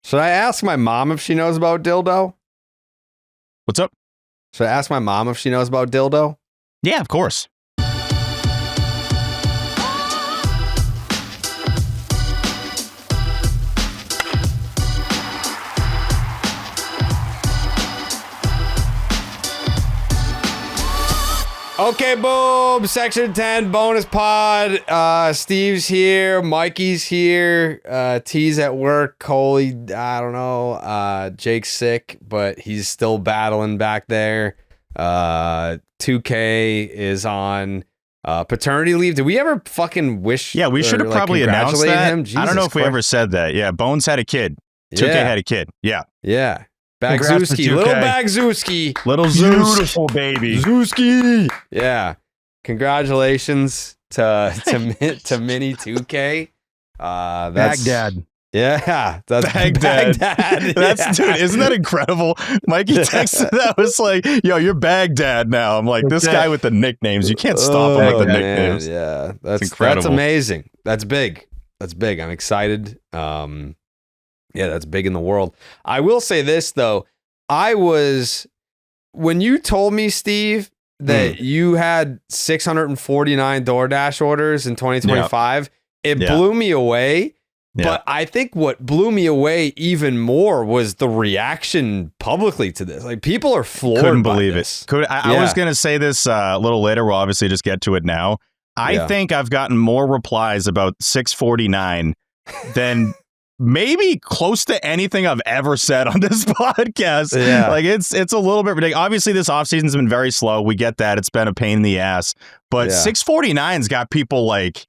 Should I ask my mom if she knows about dildo? What's up? Should I ask my mom if she knows about dildo? Yeah, of course. Okay, boom. Section 10 bonus pod. Steve's here. Mikey's here. T's at work. Coley, I don't know. Jake's sick, but he's still battling back there. 2K is on paternity leave. Did we ever fucking wish? Yeah, we should have probably announced that. Him? I don't know if we ever said that. Yeah, Bones had a kid. 2K had a kid. Yeah. Yeah. Bagzewski, little Bagzewski, little Zeus, beautiful baby, Zewski. Yeah, congratulations to Mini 2K. That's Baghdad. Yeah, that's Baghdad. That's dude, isn't that incredible? Mikey texted that was like, "Yo, you're Baghdad now." I'm like, this guy with the nicknames, you can't stop him with the nicknames. Yeah, that's incredible. That's amazing. That's big. That's big. I'm excited. Yeah, that's big in the world. I will say this, though. When you told me, Steve, that you had 649 DoorDash orders in 2025, it blew me away. Yeah. But I think what blew me away even more was the reaction publicly to this. Like, people are floored. Couldn't believe it. I was going to say this a little later. We'll obviously just get to it now. I think I've gotten more replies about 649 than... maybe close to anything I've ever said on this podcast. Yeah. Like it's a little bit ridiculous. Obviously, this offseason's been very slow. We get that. It's been a pain in the ass. But 649's got people like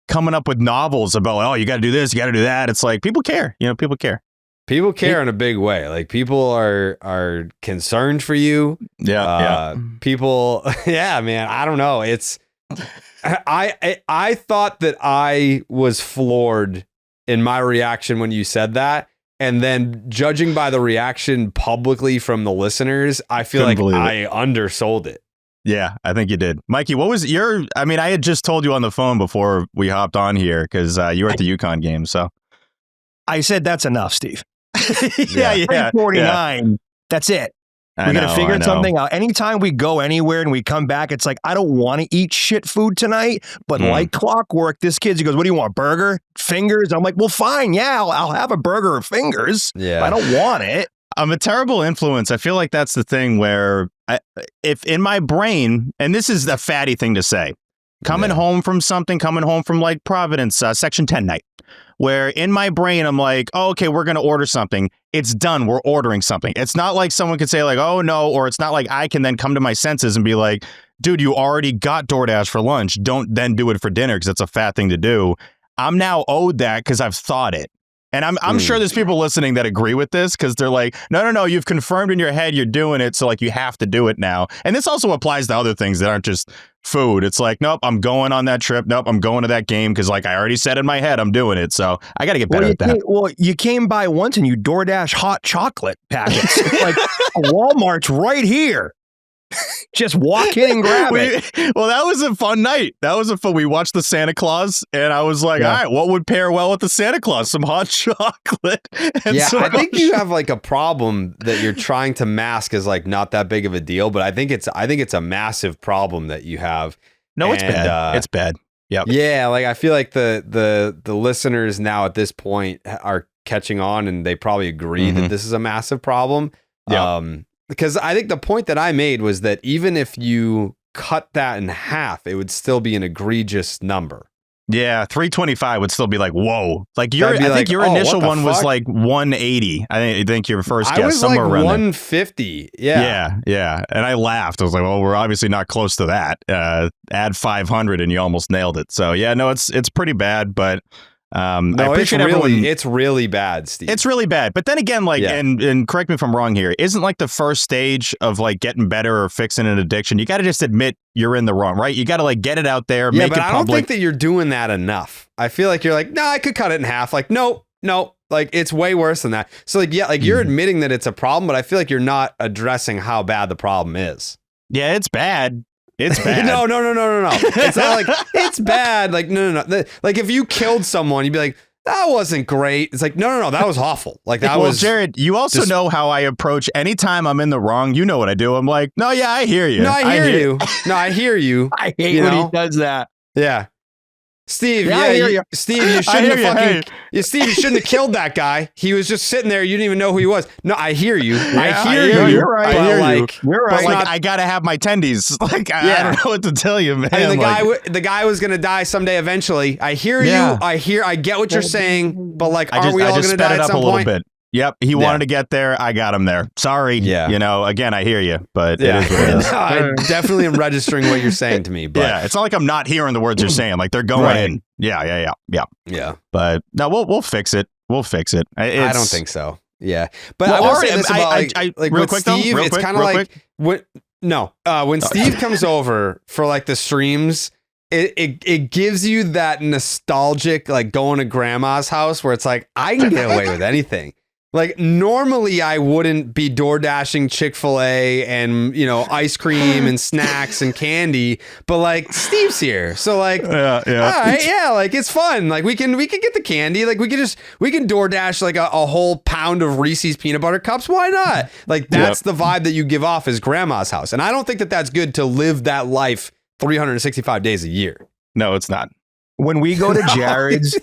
coming up with novels about, oh, you got to do this, you got to do that. It's like people care. You know, people care. People care in a big way. Like people are concerned for you. Yeah. People. Yeah, man. I don't know. It's I thought that I was floored in my reaction when you said that, and then judging by the reaction publicly from the listeners, I feel like I undersold it. Yeah, I think you did. Mikey, what was I had just told you on the phone before we hopped on here because you were at the UConn game, so. I said that's enough, Steve. Yeah. 49, that's it. We got to figure something out. Anytime we go anywhere and we come back, it's like, I don't want to eat shit food tonight, but like clockwork, this kid, he goes, what do you want, burger? Fingers? I'm like, well, fine. Yeah, I'll have a burger or fingers. Yeah. I don't want it. I'm a terrible influence. I feel like that's the thing where if in my brain, and this is a fatty thing to say, coming home from like Providence, Section 10 night, where in my brain, I'm like, oh, okay, we're going to order something. It's done. We're ordering something. It's not like someone could say like, oh, no, or it's not like I can then come to my senses and be like, dude, you already got DoorDash for lunch. Don't then do it for dinner because it's a fat thing to do. I'm now owed that because I've thought it. And I'm sure there's people listening that agree with this because they're like, no, you've confirmed in your head you're doing it. So like you have to do it now. And this also applies to other things that aren't just food. It's like, nope, I'm going on that trip. Nope, I'm going to that game because like I already said in my head, I'm doing it. So I got to get better at that. You came by once and you DoorDash hot chocolate packets. Like Walmart's right here. Just walk in and grab it. Well, that was a fun night. We watched the Santa Claus, and I was like, all right, what would pair well with the Santa Claus? Some hot chocolate. I think you have like a problem that you're trying to mask as like not that big of a deal, but I think it's a massive problem that you have. No, it's bad. It's bad. Yep. Yeah, like I feel like the listeners now at this point are catching on, and they probably agree that this is a massive problem. Yeah. Because I think the point that I made was that even if you cut that in half, it would still be an egregious number. Yeah, 325 would still be like, whoa. Like I think your initial one was like 180. I think your first guess somewhere like around 150. Yeah. And I laughed. I was like, well, we're obviously not close to that. Add 500 and you almost nailed it. So yeah, no, it's pretty bad, but it's really bad, Steve. It's really bad. But then again, like, and correct me if I'm wrong here, isn't like the first stage of like getting better or fixing an addiction, you got to just admit you're in the wrong, right? You got to like get it out there, make it public. I don't think that you're doing that enough. I feel like you're like, no, I could cut it in half. Like, no, like it's way worse than that. So like, yeah, like you're admitting that it's a problem, but I feel like you're not addressing how bad the problem is. Yeah, it's bad. It's bad. No. It's not like it's bad. Like, no. Like if you killed someone, you'd be like, that wasn't great. It's like, no, that was awful. Like that was. Jared, you also know how I approach anytime I'm in the wrong. You know what I do. I'm like, no, yeah, I hear you. No, I hear you. No, I hear you. I hate when he does that. Yeah. Steve, Steve, you shouldn't have killed that guy. He was just sitting there. You didn't even know who he was. No, I hear you. I hear you. You're right. You're right. Like, I gotta have my tendies. Like, I don't know what to tell you, man. I mean, the guy was gonna die someday eventually. I hear you. I get what you're saying, but like, are we all gonna die at some point? A little bit. Yep, he wanted to get there. I got him there. Sorry. Yeah. Again, I hear you, but it is what it is. No, I definitely am registering what you're saying to me. But yeah, it's not like I'm not hearing the words you're saying. Like they're going in. Yeah. But no, we'll fix it. We'll fix it. I don't think so. Yeah, but I will say this about like real quick, Steve. It's kind of like when Steve comes over for like the streams. It gives you that nostalgic like going to grandma's house where it's like I can get away with anything. Like normally I wouldn't be door dashing Chick-fil-A and ice cream and snacks and candy, but like Steve's here, so like all right, like it's fun. Like we can get the candy. Like we can door dash like a whole pound of Reese's peanut butter cups. Why not? Like that's the vibe that you give off as grandma's house, and I don't think that that's good to live that life 365 days a year. No, it's not. When we go to Jared's,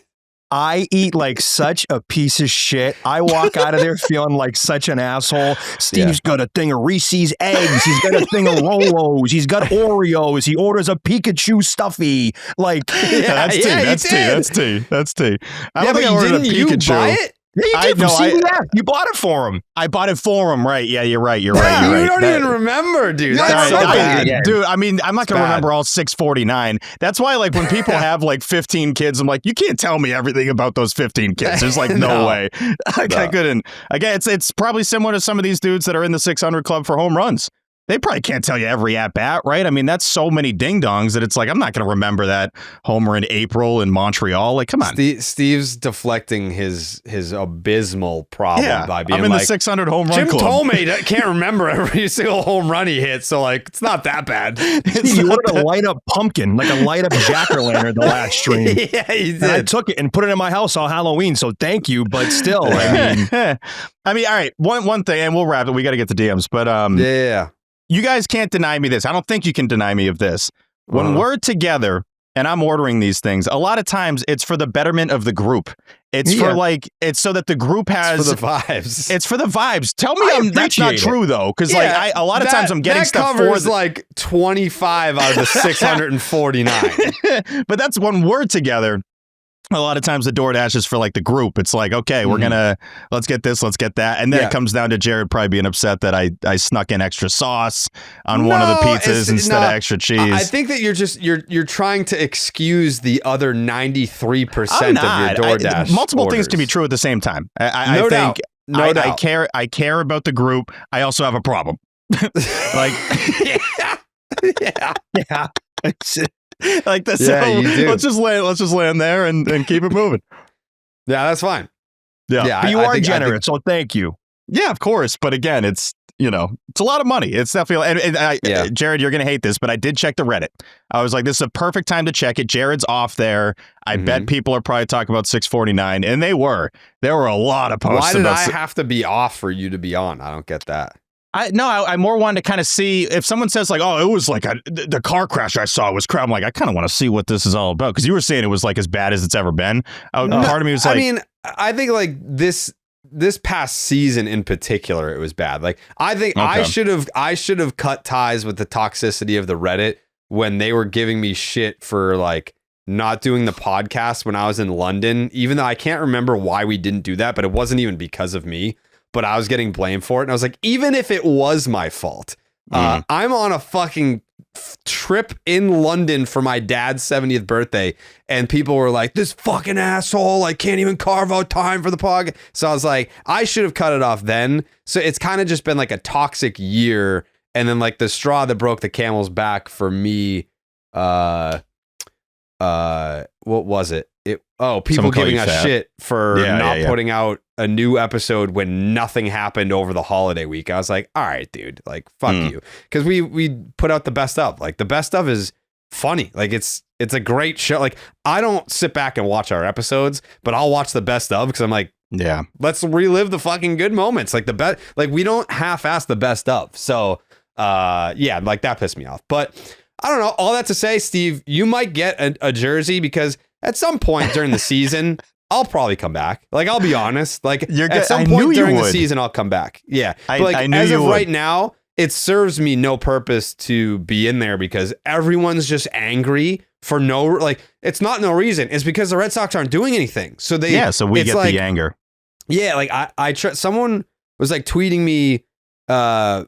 I eat like such a piece of shit. I walk out of there feeling like such an asshole. Steve's got a thing of Reese's eggs. He's got a thing of Rolos. He's got Oreos. He orders a Pikachu stuffy. Like, that's tea. That's tea. I don't think I ordered a Pikachu. You buy it? Yeah, you did. You bought it for him. I bought it for him, right? Yeah, you're right. You don't even remember, dude. That's so bad. Dude, I mean, I'm not going to remember all 649. That's why, like, when people have, like, 15 kids, I'm like, you can't tell me everything about those 15 kids. There's, like, no way. Like, I couldn't. Again, it's probably similar to some of these dudes that are in the 600 club for home runs. They probably can't tell you every at-bat, right? I mean, that's so many ding-dongs that it's like, I'm not going to remember that homer in April in Montreal. Like, come on. Steve's deflecting his abysmal problem by being I'm in the 600 home run club. Jim told me I can't remember every single home run he hit, so, like, it's not that bad. He ordered a light-up pumpkin, like a light-up jack-o'-lantern the last stream. Yeah, he did. And I took it and put it in my house on Halloween, so thank you, but still, I mean, all right, one thing, and we'll wrap it. We got to get to DMs, but yeah. You guys can't deny me this. I don't think you can deny me of this. When we're together and I'm ordering these things, a lot of times it's for the betterment of the group. It's for like, it's so that the group has... It's for the vibes. It's for the vibes. Tell me that's not true, though. Because like a lot of times I'm getting stuff for... That covers like 25 out of the 649. But that's when we're together. A lot of times the DoorDash is for like the group. It's like, okay, we're let's get this, let's get that. And then it comes down to Jared probably being upset that I snuck in extra sauce on one of the pizzas instead of extra cheese. I think that you're trying to excuse the other 93% of your DoorDash multiple orders. things can be true at the same time. I think I care about the group. I also have a problem. Like, yeah. Like this. Yeah, you do. Let's just land there and keep it moving. Yeah, that's fine. Yeah, but you are generous, so thank you. Yeah, of course. But again, it's a lot of money. It's definitely, Jared, you're going to hate this, but I did check the Reddit. I was like, this is a perfect time to check it. Jared's off there. I bet people are probably talking about 649, and they were. There were a lot of posts. Why did I have to be off for you to be on? I don't get that. I more wanted to kind of see if someone says like, oh, it was like the car crash I saw was crap. I'm like, I kind of want to see what this is all about. Because you were saying it was like as bad as it's ever been. Part of me was like, I mean, I think like this past season in particular, it was bad. Like, I think I should have cut ties with the toxicity of the Reddit when they were giving me shit for like not doing the podcast when I was in London, even though I can't remember why we didn't do that, but it wasn't even because of me. But I was getting blamed for it. And I was like, even if it was my fault, I'm on a fucking trip in London for my dad's 70th birthday. And people were like, this fucking asshole, I can't even carve out time for the podcast. So I was like, I should have cut it off then. So it's kind of just been like a toxic year. And then like the straw that broke the camel's back for me, what was it? People giving us shit for not putting out a new episode when nothing happened over the holiday week. I was like, all right, dude, like, fuck you. Because we put out the best of. Like, the best of is funny. Like it's a great show. Like I don't sit back and watch our episodes, but I'll watch the best of because I'm like, yeah, let's relive the fucking good moments. Like the best, like we don't half-ass the best of. So yeah, like that pissed me off. But I don't know. All that to say, Steve, you might get a jersey because at some point during the season, I'll probably come back. Like I'll be honest. Like at some point during the season, I'll come back. Yeah, but like as of right now, it serves me no purpose to be in there because everyone's just angry for no, like, it's not no reason. It's because the Red Sox aren't doing anything. So so we get like, the anger. Yeah. Like someone was like tweeting me, like,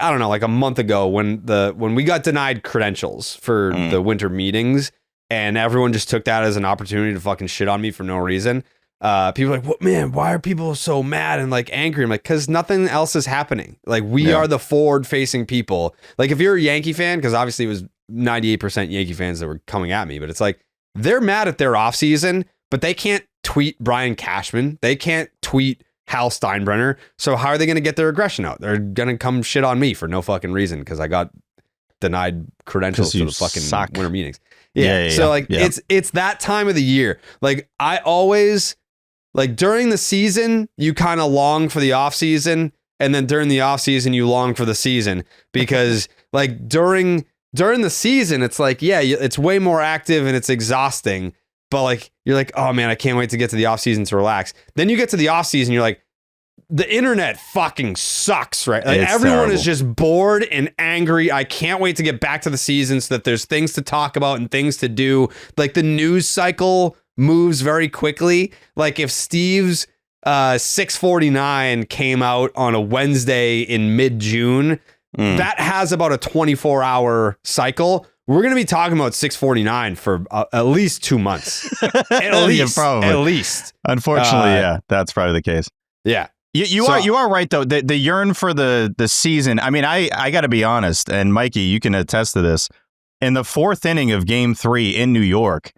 I don't know, like a month ago when we got denied credentials for the winter meetings and everyone just took that as an opportunity to fucking shit on me for no reason. People are like, what, man, why are people so mad and like angry? I'm like, because nothing else is happening. Like we are the forward facing people. Like if you're a Yankee fan, because obviously it was 98% Yankee fans that were coming at me, but it's like they're mad at their offseason, but they can't tweet Brian Cashman. They can't tweet Hal Steinbrenner. So how are they going to get their aggression out? They're going to come shit on me for no fucking reason because I got denied credentials to the fucking winter meetings. Yeah. So like it's that time of the year. Like I always, like during the season, you kind of long for the off season, and then during the off season, you long for the season because like during the season, it's like, yeah, it's way more active and it's exhausting, but like, you're like, oh man, I can't wait to get to the off season to relax. Then you get to the off season, you're like, the internet fucking sucks, right? Like everyone terrible. Is just bored and angry. I can't wait to get back to the season so that there's things to talk about and things to do. Like the news cycle moves very quickly. Like if Steve's 649 came out on a Wednesday in mid-June, that has about a 24-hour cycle. We're going to be talking about 649 for at least 2 months. At least. Unfortunately, that's probably the case. Yeah. You are right though. The yearn for the season. I mean, I got to be honest, and Mikey, you can attest to this. In the 4th inning of Game 3 in New York,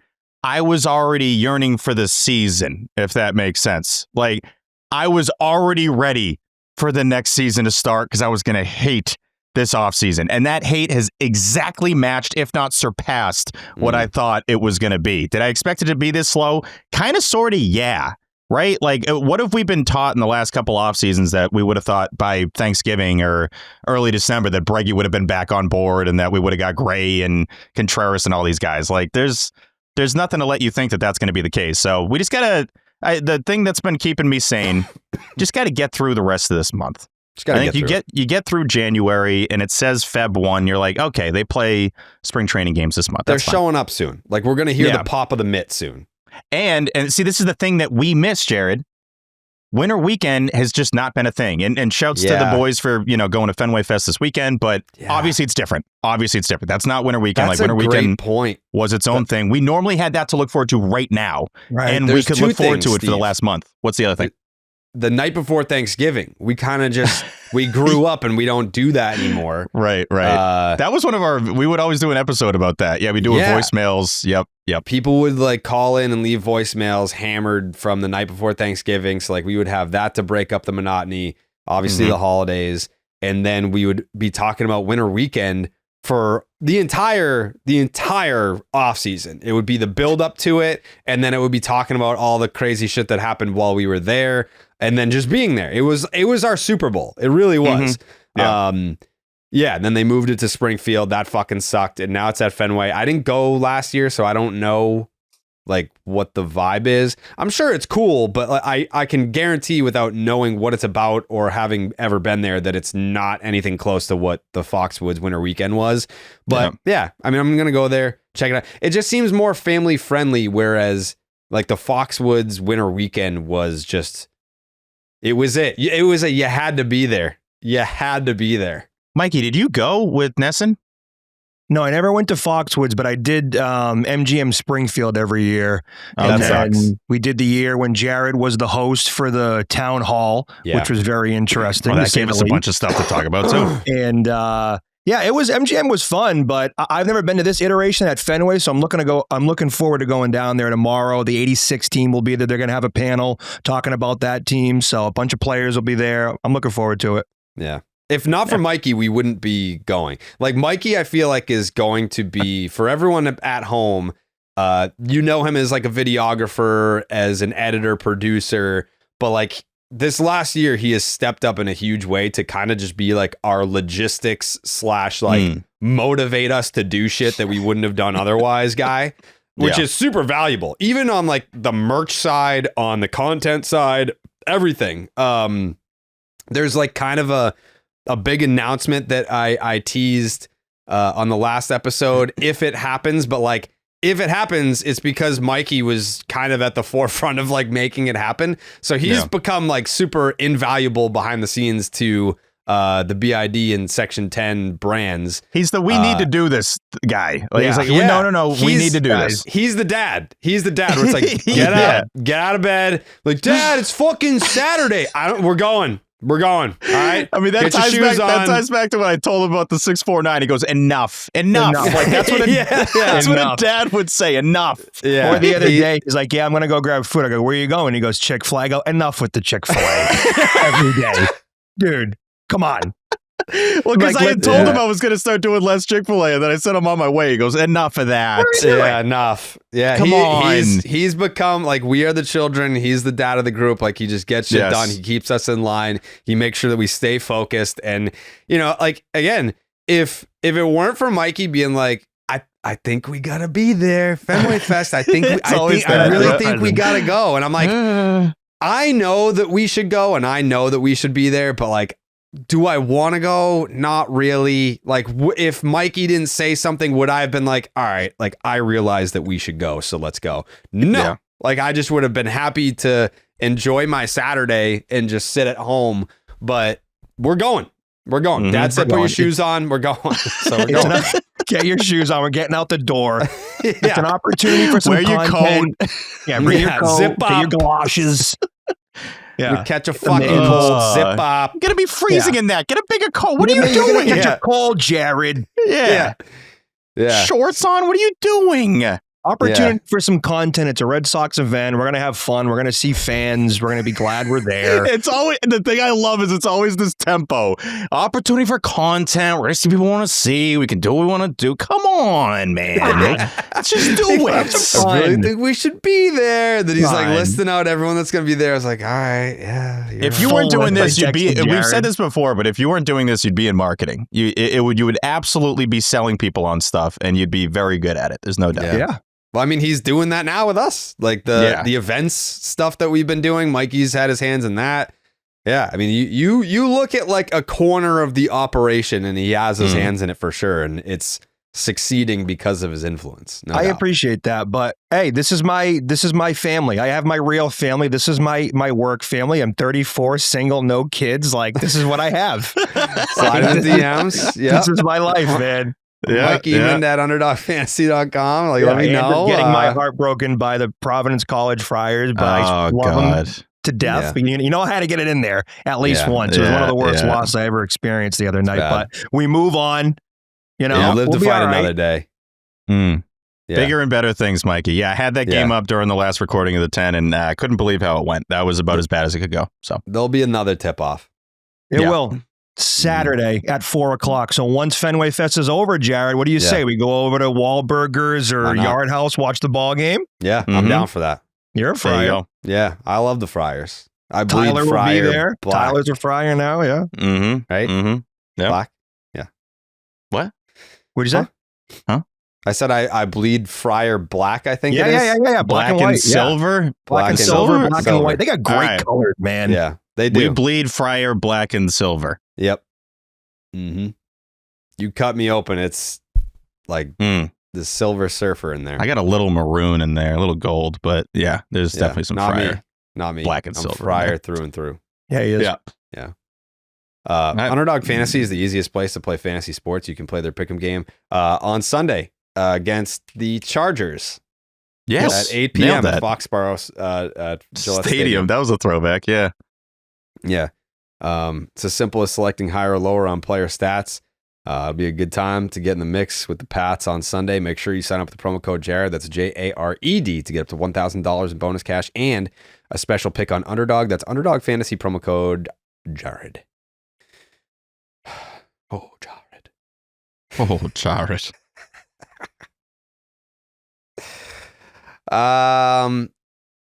I was already yearning for the season, if that makes sense. Like, I was already ready for the next season to start because I was going to hate this offseason. And that hate has exactly matched, if not surpassed, what I thought it was going to be. Did I expect it to be this slow? Kind of, sort of, yeah. Right? Like, what have we been taught in the last couple off seasons that we would have thought by Thanksgiving or early December that Breggy would have been back on board and that we would have got Gray and Contreras and all these guys? Like, there's nothing to let you think that that's going to be the case. So we just got to, the thing that's been keeping me sane, just got to get through the rest of this month. I think you get through January and it says Feb 1. You're like, okay, they play spring training games this month. They're showing up soon. Like we're going to hear the pop of the mitt soon. And see, this is the thing that we miss, Jared. Winter weekend has just not been a thing. And shouts to the boys for, going to Fenway Fest this weekend. But obviously it's different. That's not winter weekend. That's like winter weekend point. Was its own thing. We normally had that to look forward to right now. Right. And we could look forward to it for the last month. What's the other thing? The night before Thanksgiving, we kind of just, we grew up and we don't do that anymore. Right. That was one of we would always do an episode about that. Yeah, we do voicemails. Yep. People would like call in and leave voicemails hammered from the night before Thanksgiving. So like we would have that to break up the monotony, obviously the holidays. And then we would be talking about winter weekend for the entire off season. It would be the build up to it. And then it would be talking about all the crazy shit that happened while we were there. And then just being there. It was our Super Bowl. It really was. And then they moved it to Springfield. That fucking sucked. And now it's at Fenway. I didn't go last year, so I don't know like what the vibe is. I'm sure it's cool, but I can guarantee without knowing what it's about or having ever been there that it's not anything close to what the Foxwoods winter weekend was. But I mean, I'm going to go there, check it out. It just seems more family friendly, whereas like the Foxwoods winter weekend was just, it was you had to be there. You had to be there. Mikey, did you go with Nesson? No, I never went to Foxwoods, but I did MGM Springfield every year. That sucks. We did the year when Jared was the host for the town hall, which was very interesting. Well, that gave us a bunch of stuff to talk about too. And MGM was fun, but I've never been to this iteration at Fenway, so I'm looking forward to going down there tomorrow. The 86 team will be there. They're going to have a panel talking about that team, so a bunch of players will be there. I'm looking forward to it. Yeah. If not for Mikey, we wouldn't be going. Like Mikey, I feel like is going to be for everyone at home. You know him as like a videographer, as an editor, producer, but like this last year, he has stepped up in a huge way to kind of just be like our logistics / like motivate us to do shit that we wouldn't have done otherwise guy, which is super valuable, even on like the merch side, on the content side, everything. There's like kind of a big announcement that I teased on the last episode, if it happens, but like if it happens, it's because Mikey was kind of at the forefront of like making it happen. So he's become like super invaluable behind the scenes to the BID and Section 10 brands. He's the we need to do this guy. Like, he's like, no, we need to do this. He's the dad. He's the dad where it's like, get out of bed. Like, Dad, it's fucking Saturday. We're going. All right. I mean, that ties back to what I told him about the 649. He goes, enough. Like that's what that's what a dad would say. Enough. Yeah. Or the other day, he's like, I'm gonna go grab food. I go, where are you going? He goes, Chick-fil-A. I go, enough with the Chick-fil-A. Every day, dude. Come on. Well, because I had told him I was going to start doing less Chick-fil-A, and then I said I'm on my way. He goes, enough of that. Yeah, enough. Yeah, come on. He's become like, we are the children. He's the dad of the group. Like, he just gets shit done. He keeps us in line. He makes sure that we stay focused. And, you know, like, again, if it weren't for Mikey being like, I think we got to be there. Fenway Fest, I really think we got to go. And I'm like, I know that we should go, and I know that we should be there, but like, do I want to go? Not really. Like, if Mikey didn't say something, would I have been like, all right, like, I realize that we should go, so let's go. No. Yeah. Like, I just would have been happy to enjoy my Saturday and just sit at home, but we're going. Mm-hmm. Dad said, put your shoes on. We're going. So we're going. Get your shoes on. We're getting out the door. It's an opportunity for some content. Your coat. Yeah, bring your coat. Zip up. Get your galoshes. Yeah. We catch a fucking cold, zip up. You're going to be freezing in that. Get a bigger coat. What are you doing? You're going to catch a cold, Jared. Yeah. Shorts on. What are you doing? Opportunity for some content. It's a Red Sox event. We're going to have fun. We're going to see fans. We're going to be glad we're there. It's always, the thing I love is it's always this tempo. Opportunity for content. We're going to see people we want to see. We can do what we want to do. Come on, man. Let's just do it. I really think we should be there. That he's like listing out everyone that's going to be there. I was like, all right, yeah. If you weren't doing this, you'd be, we've said this before, but if you weren't doing this, you'd be in marketing. You would absolutely be selling people on stuff, and you'd be very good at it. There's no doubt. Yeah. Well, I mean, he's doing that now with us. Like the events stuff that we've been doing. Mikey's had his hands in that. Yeah. I mean, you look at like a corner of the operation and he has his hands in it for sure. And it's succeeding because of his influence. No I doubt. appreciate that. But hey, this is my family. I have my real family. This is my work family. I'm 34, single, no kids. Like, this is what I have. Slide in the DMs. Yeah. This is my life, man. Mikey Emond at underdogfantasy.com. Like, let me know. Getting my heart broken by the Providence College Friars, but I love them to death. Yeah. You know, I had to get it in there at least once. It was one of the worst losses I ever experienced the other night. But we move on. You know, live to fight another day. Yeah. Bigger and better things, Mikey. Yeah, I had that game up during the last recording of the 10, and I couldn't believe how it went. That was about as bad as it could go. So there'll be another tip off. It will. Saturday at 4:00. So once Fenway Fest is over, Jared, what do you say? We go over to Wahlburgers or Yard House, watch the ball game? Yeah, I'm down for that. You're a fryer. Yeah, I love the Friars. Tyler will be there. Black. Tyler's a fryer now, yeah. Mm-hmm. Right? Mm-hmm. Yep. Black. Yeah. What? What'd you say? Huh? I said I bleed Friar black, I think it is. Yeah. Black and white. Silver. Black and silver, black and white. They got great colors, man. Yeah, they do. We bleed Friar black and silver. Yep. Mm-hmm. You cut me open. It's like the Silver Surfer in there. I got a little maroon in there, a little gold, but yeah, there's definitely some Friar. Not me. Black and silver. Friar through and through. Yeah, he is. Yeah. Underdog Fantasy is the easiest place to play fantasy sports. You can play their pick'em game on Sunday against the Chargers. Yes. At 8 p.m. at Foxborough Stadium. That was a throwback. Yeah. Yeah. It's as simple as selecting higher or lower on player stats. It'll be a good time to get in the mix with the Pats on Sunday. Make sure you sign up with the promo code Jared. That's JARED to get up to $1,000 in bonus cash and a special pick on Underdog. That's Underdog Fantasy promo code Jared. Oh, Jared. Oh, Jared.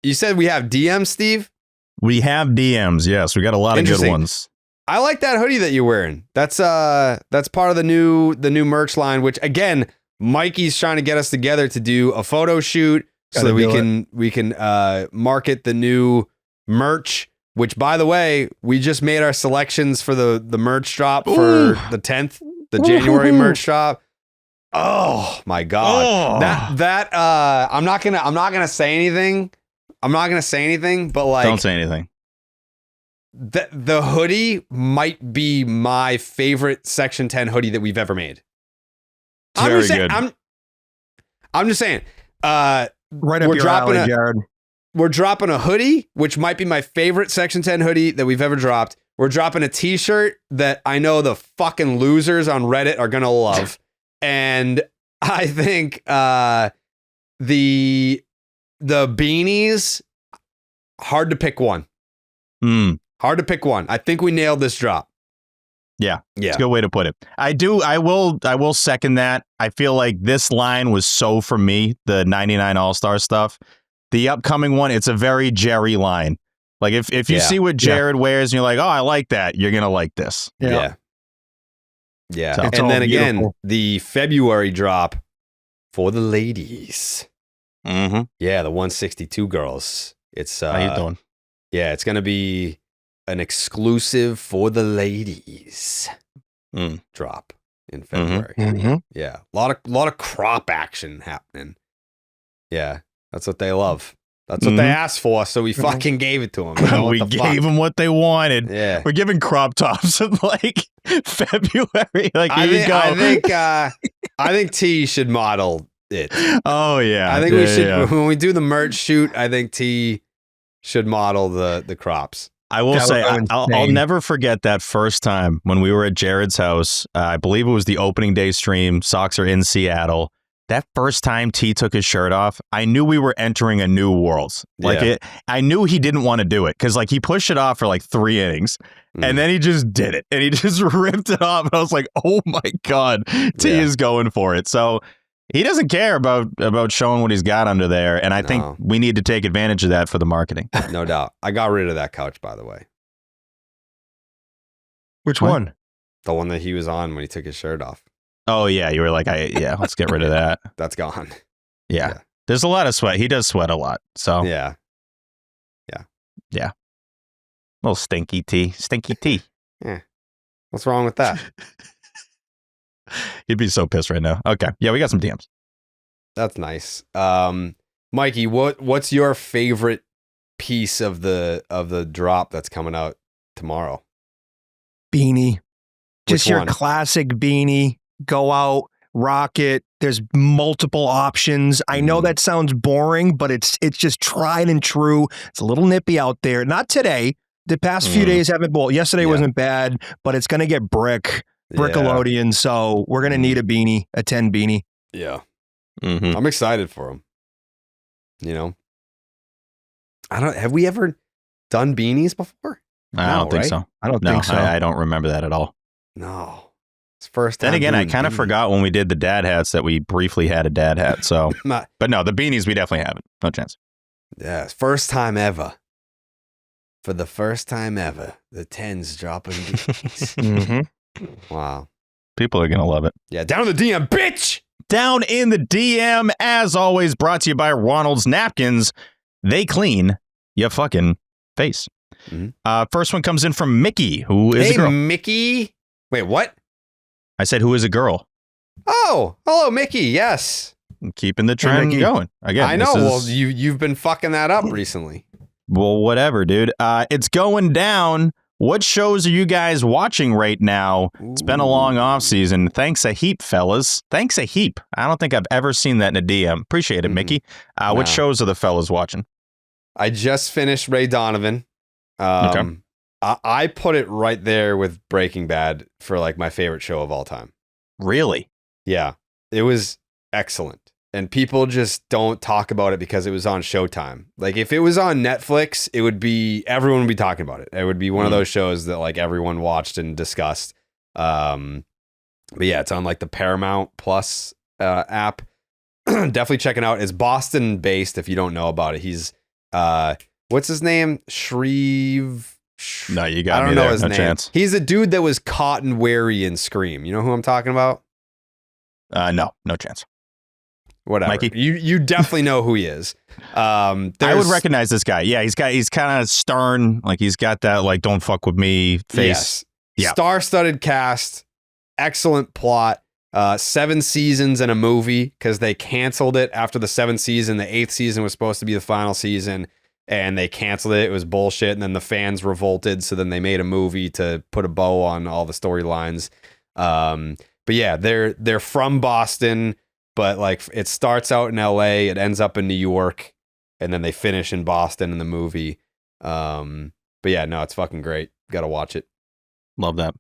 You said we have DMs, Steve? We have DMs. Yes, we got a lot of good ones. I like that hoodie that you're wearing. That's part of the new merch line, which again, Mikey's trying to get us together to do a photo shoot so that we can market the new merch, which by the way, we just made our selections for the merch drop for the 10th, the January merch drop. Oh my God. I'm not gonna say anything. But like, don't say anything. The hoodie might be my favorite Section 10 hoodie that we've ever made. I'm just saying. Right up your alley, Jared. We're dropping a hoodie, which might be my favorite Section 10 hoodie that we've ever dropped. We're dropping a t-shirt that I know the fucking losers on Reddit are going to love. And I think the beanies, hard to pick one. Hard to pick one. I think we nailed this drop. Yeah. It's a good way to put it. I will second that. I feel like this line was so for me, the 99 All-Star stuff. The upcoming one, it's a very Jerry line. Like if you see what Jared wears and you're like, oh, I like that, you're going to like this. Yeah. So, and then again, the February drop for the ladies. Mm-hmm. Yeah, the 162 girls. It's how you doing? Yeah, it's going to be an exclusive for the ladies drop in February. Mm-hmm. Yeah, a lot of crop action happening. Yeah, that's what they love. That's what they asked for, so we fucking gave it to them. We gave them what they wanted. Yeah, we're giving crop tops in like February. Like here you go. I think T should model it. Oh yeah, I think we should when we do the merch shoot. I think T should model the crops. I will say, I'll never forget that first time when we were at Jared's house. I believe it was the opening day stream. Sox are in Seattle. That first time T took his shirt off, I knew we were entering a new world. I knew he didn't want to do it because like he pushed it off for like 3 innings and then he just did it and he just ripped it off. And I was like, oh my God, T is going for it. So he doesn't care about showing what he's got under there. And I think we need to take advantage of that for the marketing. No doubt. I got rid of that couch, by the way. Which one? The one that he was on when he took his shirt off. Oh, yeah. You were like, let's get rid of that. That's gone. Yeah. There's a lot of sweat. He does sweat a lot. So Yeah. Little stinky T. Yeah. What's wrong with that? He'd be so pissed right now. Okay. Yeah, we got some DMs. That's nice. Mikey, what's your favorite piece of the drop that's coming out tomorrow? Beanie. Just Which your one? classic beanie. Go out, rock it. There's multiple options. I know that sounds boring, but it's just tried and true. It's a little nippy out there. Not today. The past few days haven't. Well, yesterday wasn't bad, but it's gonna get Brickalodian. So we're gonna need a beanie, a 10 beanie. Yeah, I'm excited for him. You know, have we ever done beanies before? I don't think so. I don't think so. I don't remember that at all. No. It's first time. Then again, I kind of forgot when we did the dad hats that we briefly had a dad hat. So, but no, the beanies we definitely haven't. No chance. Yeah, it's first time ever. For the first time ever, the 10's dropping beanies. Wow. People are going to love it. Yeah, down in the DM, bitch! Down in the DM, as always, brought to you by Ronald's Napkins. They clean your fucking face. First one comes in from Mickey, who is a girl. Hey, Mickey. Wait, what? I said, who is a girl? Oh, hello, Mickey. Yes. Keeping the trend going. Again, I know. Well, you've been fucking that up recently. Well, whatever, dude. It's going down. What shows are you guys watching right now? It's been a long off season. Thanks a heap, fellas. Thanks a heap. I don't think I've ever seen that in a DM. Appreciate it, Mickey. What shows are the fellas watching? I just finished Ray Donovan. Okay. I put it right there with Breaking Bad for like my favorite show of all time. Really? Yeah. It was excellent. And people just don't talk about it because it was on Showtime. Like if it was on Netflix, everyone would be talking about it. It would be one of those shows that like everyone watched and discussed. But yeah, it's on like the Paramount Plus app. Definitely checking out. It's Boston based. If you don't know about it, he's what's his name? Shreve. No, you got I don't me know there. his No name. chance. He's a dude that was Cotton Wary in Scream. You know who I'm talking about? No chance. Whatever. Mikey? You definitely know who he is. I would recognize this guy. Yeah, he's kind of stern. Like he's got that like don't fuck with me face. Yes. Yeah. Star-studded cast. Excellent plot. 7 seasons and a movie because they canceled it after the 7th season. The 8th season was supposed to be the final season, and they canceled it. It was bullshit. And then the fans revolted, so then they made a movie to put a bow on all the storylines. But yeah, they're from Boston, but like it starts out in LA, it ends up in New York, and then they finish in Boston in the movie. But yeah, no, it's fucking great. Gotta watch it. Love that.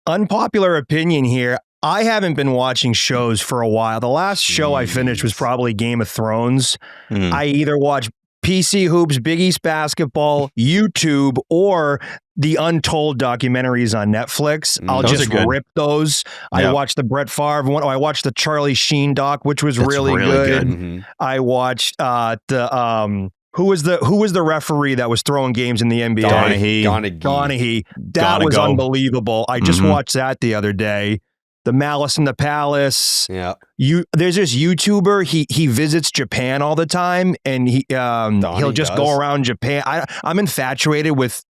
Unpopular opinion here. I haven't been watching shows for a while. The last show I finished was probably Game of Thrones. I either watch PC Hoops, Big East Basketball, YouTube, or the Untold documentaries on Netflix. I'll just rip those. Yep. I watched the Brett Favre one. I watched the Charlie Sheen doc, which was really good. Mm-hmm. I watched who was the referee that was throwing games in the NBA? Donaghy. That was unbelievable. I just watched that the other day. The Malice in the Palace. Yeah. There's this YouTuber. He visits Japan all the time, and he'll just go around Japan. I'm infatuated with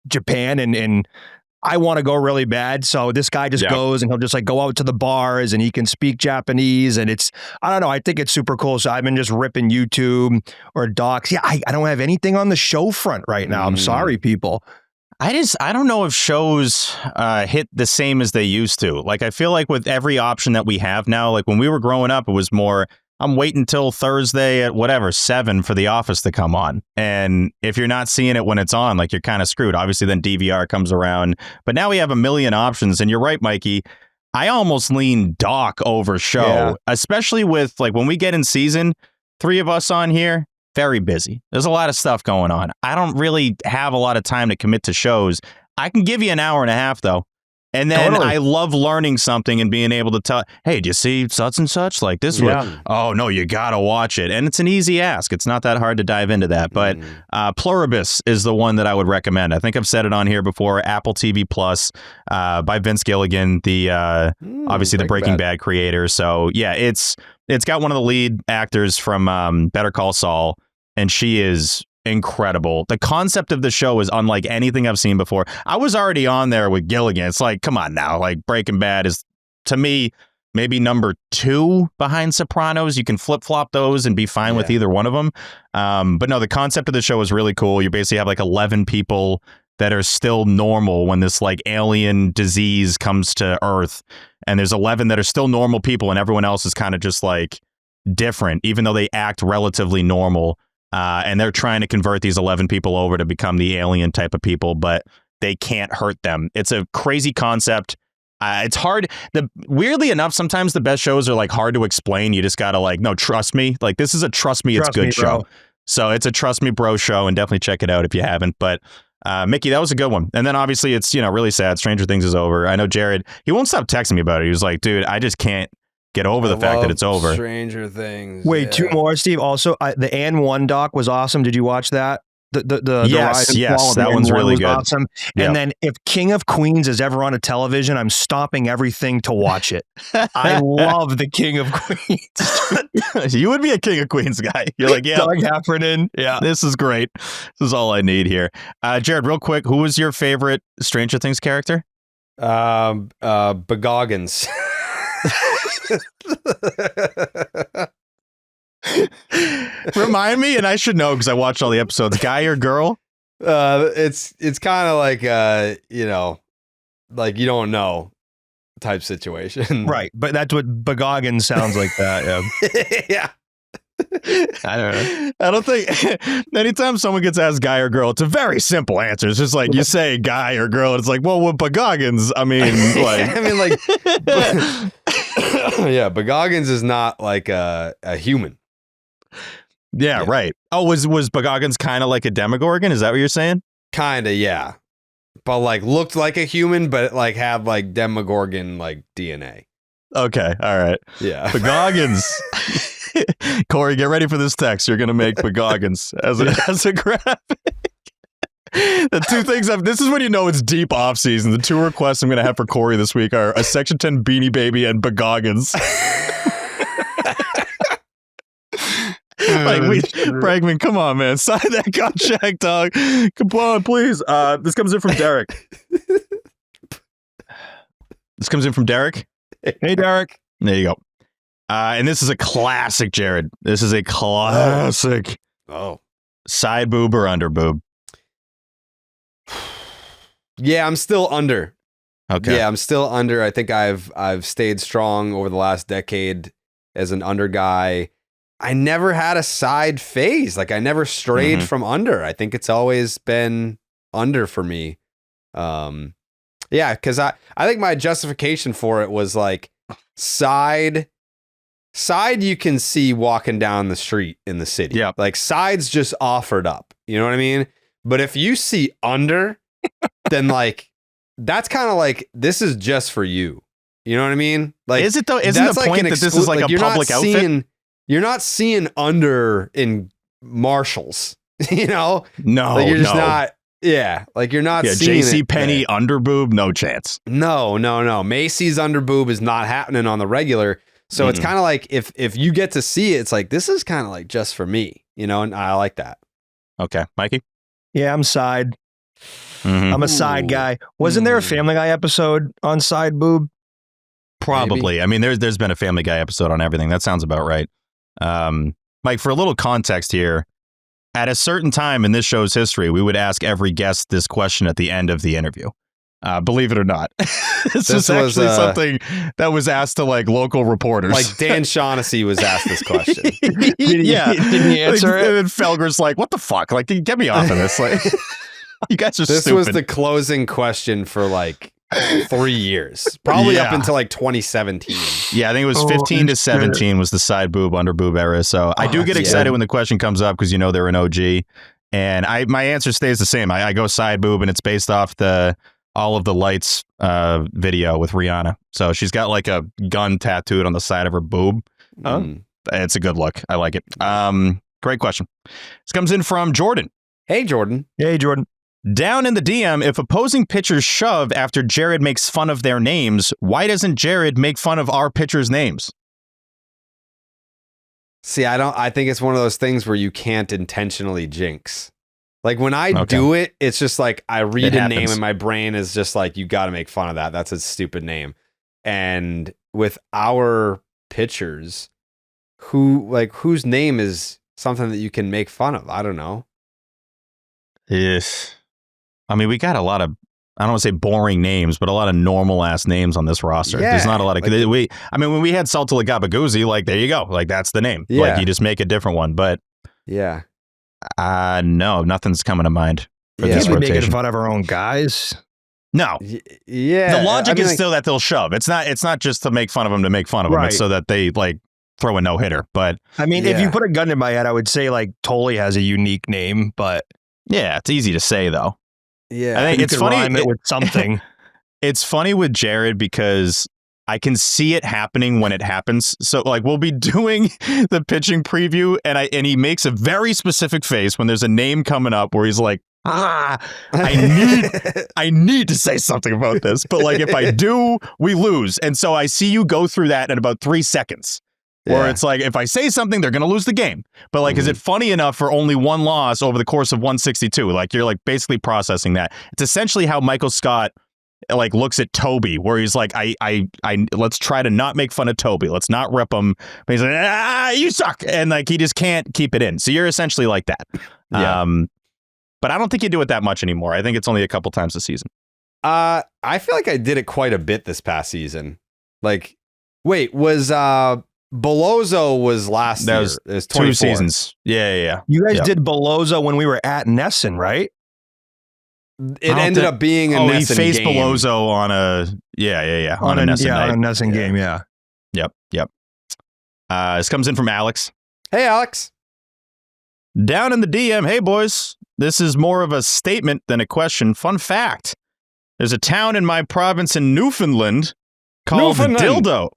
Japan, and I want to go really bad. So this guy just goes, and he'll just like go out to the bars, and he can speak Japanese, and I don't know. I think it's super cool. So I've been just ripping YouTube or docs. Yeah, I don't have anything on the show front right now. I'm sorry, people. I don't know if shows hit the same as they used to. Like, I feel like with every option that we have now, like when we were growing up, it was more, I'm waiting till Thursday at 7 for The Office to come on. And if you're not seeing it when it's on, like you're kind of screwed. Obviously, then DVR comes around. But now we have a million options. And you're right, Mikey. I almost lean doc over show, especially with like when we get in season, 3 of us on here. Very busy. There's a lot of stuff going on. I don't really have a lot of time to commit to shows. I can give you an hour and a half, though. And then I love learning something and being able to tell, hey, do you see such and such? Like this one. Oh, no, you got to watch it. And it's an easy ask. It's not that hard to dive into that. But Pluribus is the one that I would recommend. I think I've said it on here before. Apple TV Plus by Vince Gilligan, the obviously the Breaking Bad creator. So, yeah, it's got one of the lead actors from Better Call Saul. And she is incredible. The concept of the show is unlike anything I've seen before. I was already on there with Gilligan. It's like, come on now. Like Breaking Bad is, to me, maybe number 2 behind Sopranos. You can flip-flop those and be fine with either one of them. But no, the concept of the show is really cool. You basically have like 11 people that are still normal when this like alien disease comes to Earth. And there's 11 that are still normal people and everyone else is kind of just like different, even though they act relatively normal. And they're trying to convert these 11 people over to become the alien type of people, but they can't hurt them. It's a crazy concept. It's hard. Weirdly enough, sometimes the best shows are like hard to explain. You just got to like, no, trust me. Like this is a trust me, it's good show. So it's a trust me, bro show, and definitely check it out if you haven't. But Mickey, that was a good one. And then obviously it's, really sad. Stranger Things is over. I know Jared, he won't stop texting me about it. He was like, dude, I just can't get over the fact that it's over. Stranger Things. Wait, 2 more, Steve. Also, the N1 doc was awesome. Did you watch that? Yes, that one's really good. Awesome. And then if King of Queens is ever on a television, I'm stopping everything to watch it. I love the King of Queens. You would be a King of Queens guy. You're like, yeah, Doug Heffernan. Yeah, this is great. This is all I need here. Jared, real quick, who was your favorite Stranger Things character? Bagoggins. Remind me, and I should know because I watched all the episodes. Guy or girl? It's kind of like like you don't know type situation, right? But that's what Bagoggins sounds like. That yeah. I don't know. I don't think anytime someone gets asked guy or girl, it's a very simple answer. It's just like you say guy or girl. And it's like, well, with Bagoggins, I mean, like, yeah, Bagoggins is not like a human. Yeah, right. Oh, was Bagoggins kind of like a Demogorgon? Is that what you're saying? Kind of, yeah. But like looked like a human, but like had like Demogorgon like DNA. Okay, all right. Yeah. Bagoggins. Corey, get ready for this text. You're going to make Bagoggins as a graphic. The two things this is when you know it's deep off season. The two requests I'm going to have for Corey this week are a Section 10 Beanie Baby and Bagoggins. Bregman, come on, man. Sign that contract, dog. Come on, please. This comes in from Derek. Hey, Derek. There you go. And this is a classic, Jared. This is a classic. Oh. Side boob or under boob? Yeah, I'm still under. Okay. Yeah, I'm still under. I think I've stayed strong over the last decade as an under guy. I never had a side phase. Like I never strayed from under. I think it's always been under for me. Yeah, because I think my justification for it was like side you can see walking down the street in the city. Yeah. Like side's just offered up. You know what I mean? But if you see under, then like that's kind of like this is just for you. You know what I mean? Like is it though? Isn't the point that this is like a public outfit? You're not seeing under in Marshalls, you know? No, like you're just not. Yeah, like you're not seeing JC Penney under boob, no chance. No. Macy's under boob is not happening on the regular. So it's kind of like if you get to see it, it's like this is kind of like just for me, you know, and I like that. Okay, Mikey. Yeah, I'm side. I'm a side guy. Wasn't there a Family Guy episode on side boob? Probably. Maybe. I mean, there's been a Family Guy episode on everything. That sounds about right. Mike, for a little context here, at a certain time in this show's history, we would ask every guest this question at the end of the interview. Believe it or not. this was actually something that was asked to like local reporters. Like Dan Shaughnessy was asked this question. Didn't he answer it? And then Felger's like, what the fuck? Like, get me off of this. Like, you guys are this stupid. Was the closing question for like 3 years, probably up until like 2017. Yeah, I think it was 15 to 17 was the side boob, under boob era. So I do get excited when the question comes up because you know they're an OG. And my answer stays the same. I go side boob, and it's based off all of the lights video with Rihanna. So she's got like a gun tattooed on the side of her boob. It's a good look. I like it. Great question. This comes in from Jordan. Hey, Jordan. Down in the DM, if opposing pitchers shove after Jared makes fun of their names, why doesn't Jared make fun of our pitchers' names? See, I think it's one of those things where you can't intentionally jinx. Like when I do it, it's just like I read a name and my brain is just like, you got to make fun of that. That's a stupid name. And with our pitchers, whose name is something that you can make fun of? I don't know. Yes. I mean, we got a lot of, I don't want to say boring names, but a lot of normal ass names on this roster. Yeah, there's not a lot of, when we had Salta Gabaguzzi, like, there you go. Like, that's the name. Yeah. Like, you just make a different one. But yeah. No, nothing's coming to mind for this rotation. rotation. Making fun of our own guys. No. Yeah. The logic is still that they'll shove. It's not just to make fun of them to make fun of them. It's so that they like throw a no hitter. But I mean, if you put a gun in my head, I would say like Tolly has a unique name, but yeah, it's easy to say though. Yeah, I think it's funny rhyme it with something. It's funny with Jared because I can see it happening when it happens. So like we'll be doing the pitching preview and he makes a very specific face when there's a name coming up where he's like, I need to say something about this. But like if I do, we lose. And so I see you go through that in about 3 seconds. Where it's like, if I say something, they're going to lose the game. But like, is it funny enough for only one loss over the course of 162? Like, you're like basically processing that. It's essentially how Michael Scott like looks at Toby, where he's like, I let's try to not make fun of Toby. Let's not rip him. But he's like, you suck. And like, he just can't keep it in. So you're essentially like that. Yeah. But I don't think you do it that much anymore. I think it's only a couple times a season. I feel like I did it quite a bit this past season. Like, wait, was Bellozo was last year. It was 2 seasons. Yeah. You guys did Bellozo when we were at Nesson, right? It ended up being a Nesson he faced game. Bellozo on a on a Nesson night. On a Nesson game. Yeah. Yep. This comes in from Alex. Hey, Alex. Down in the DM. Hey, boys. This is more of a statement than a question. Fun fact: there's a town in my province in Newfoundland called Dildo.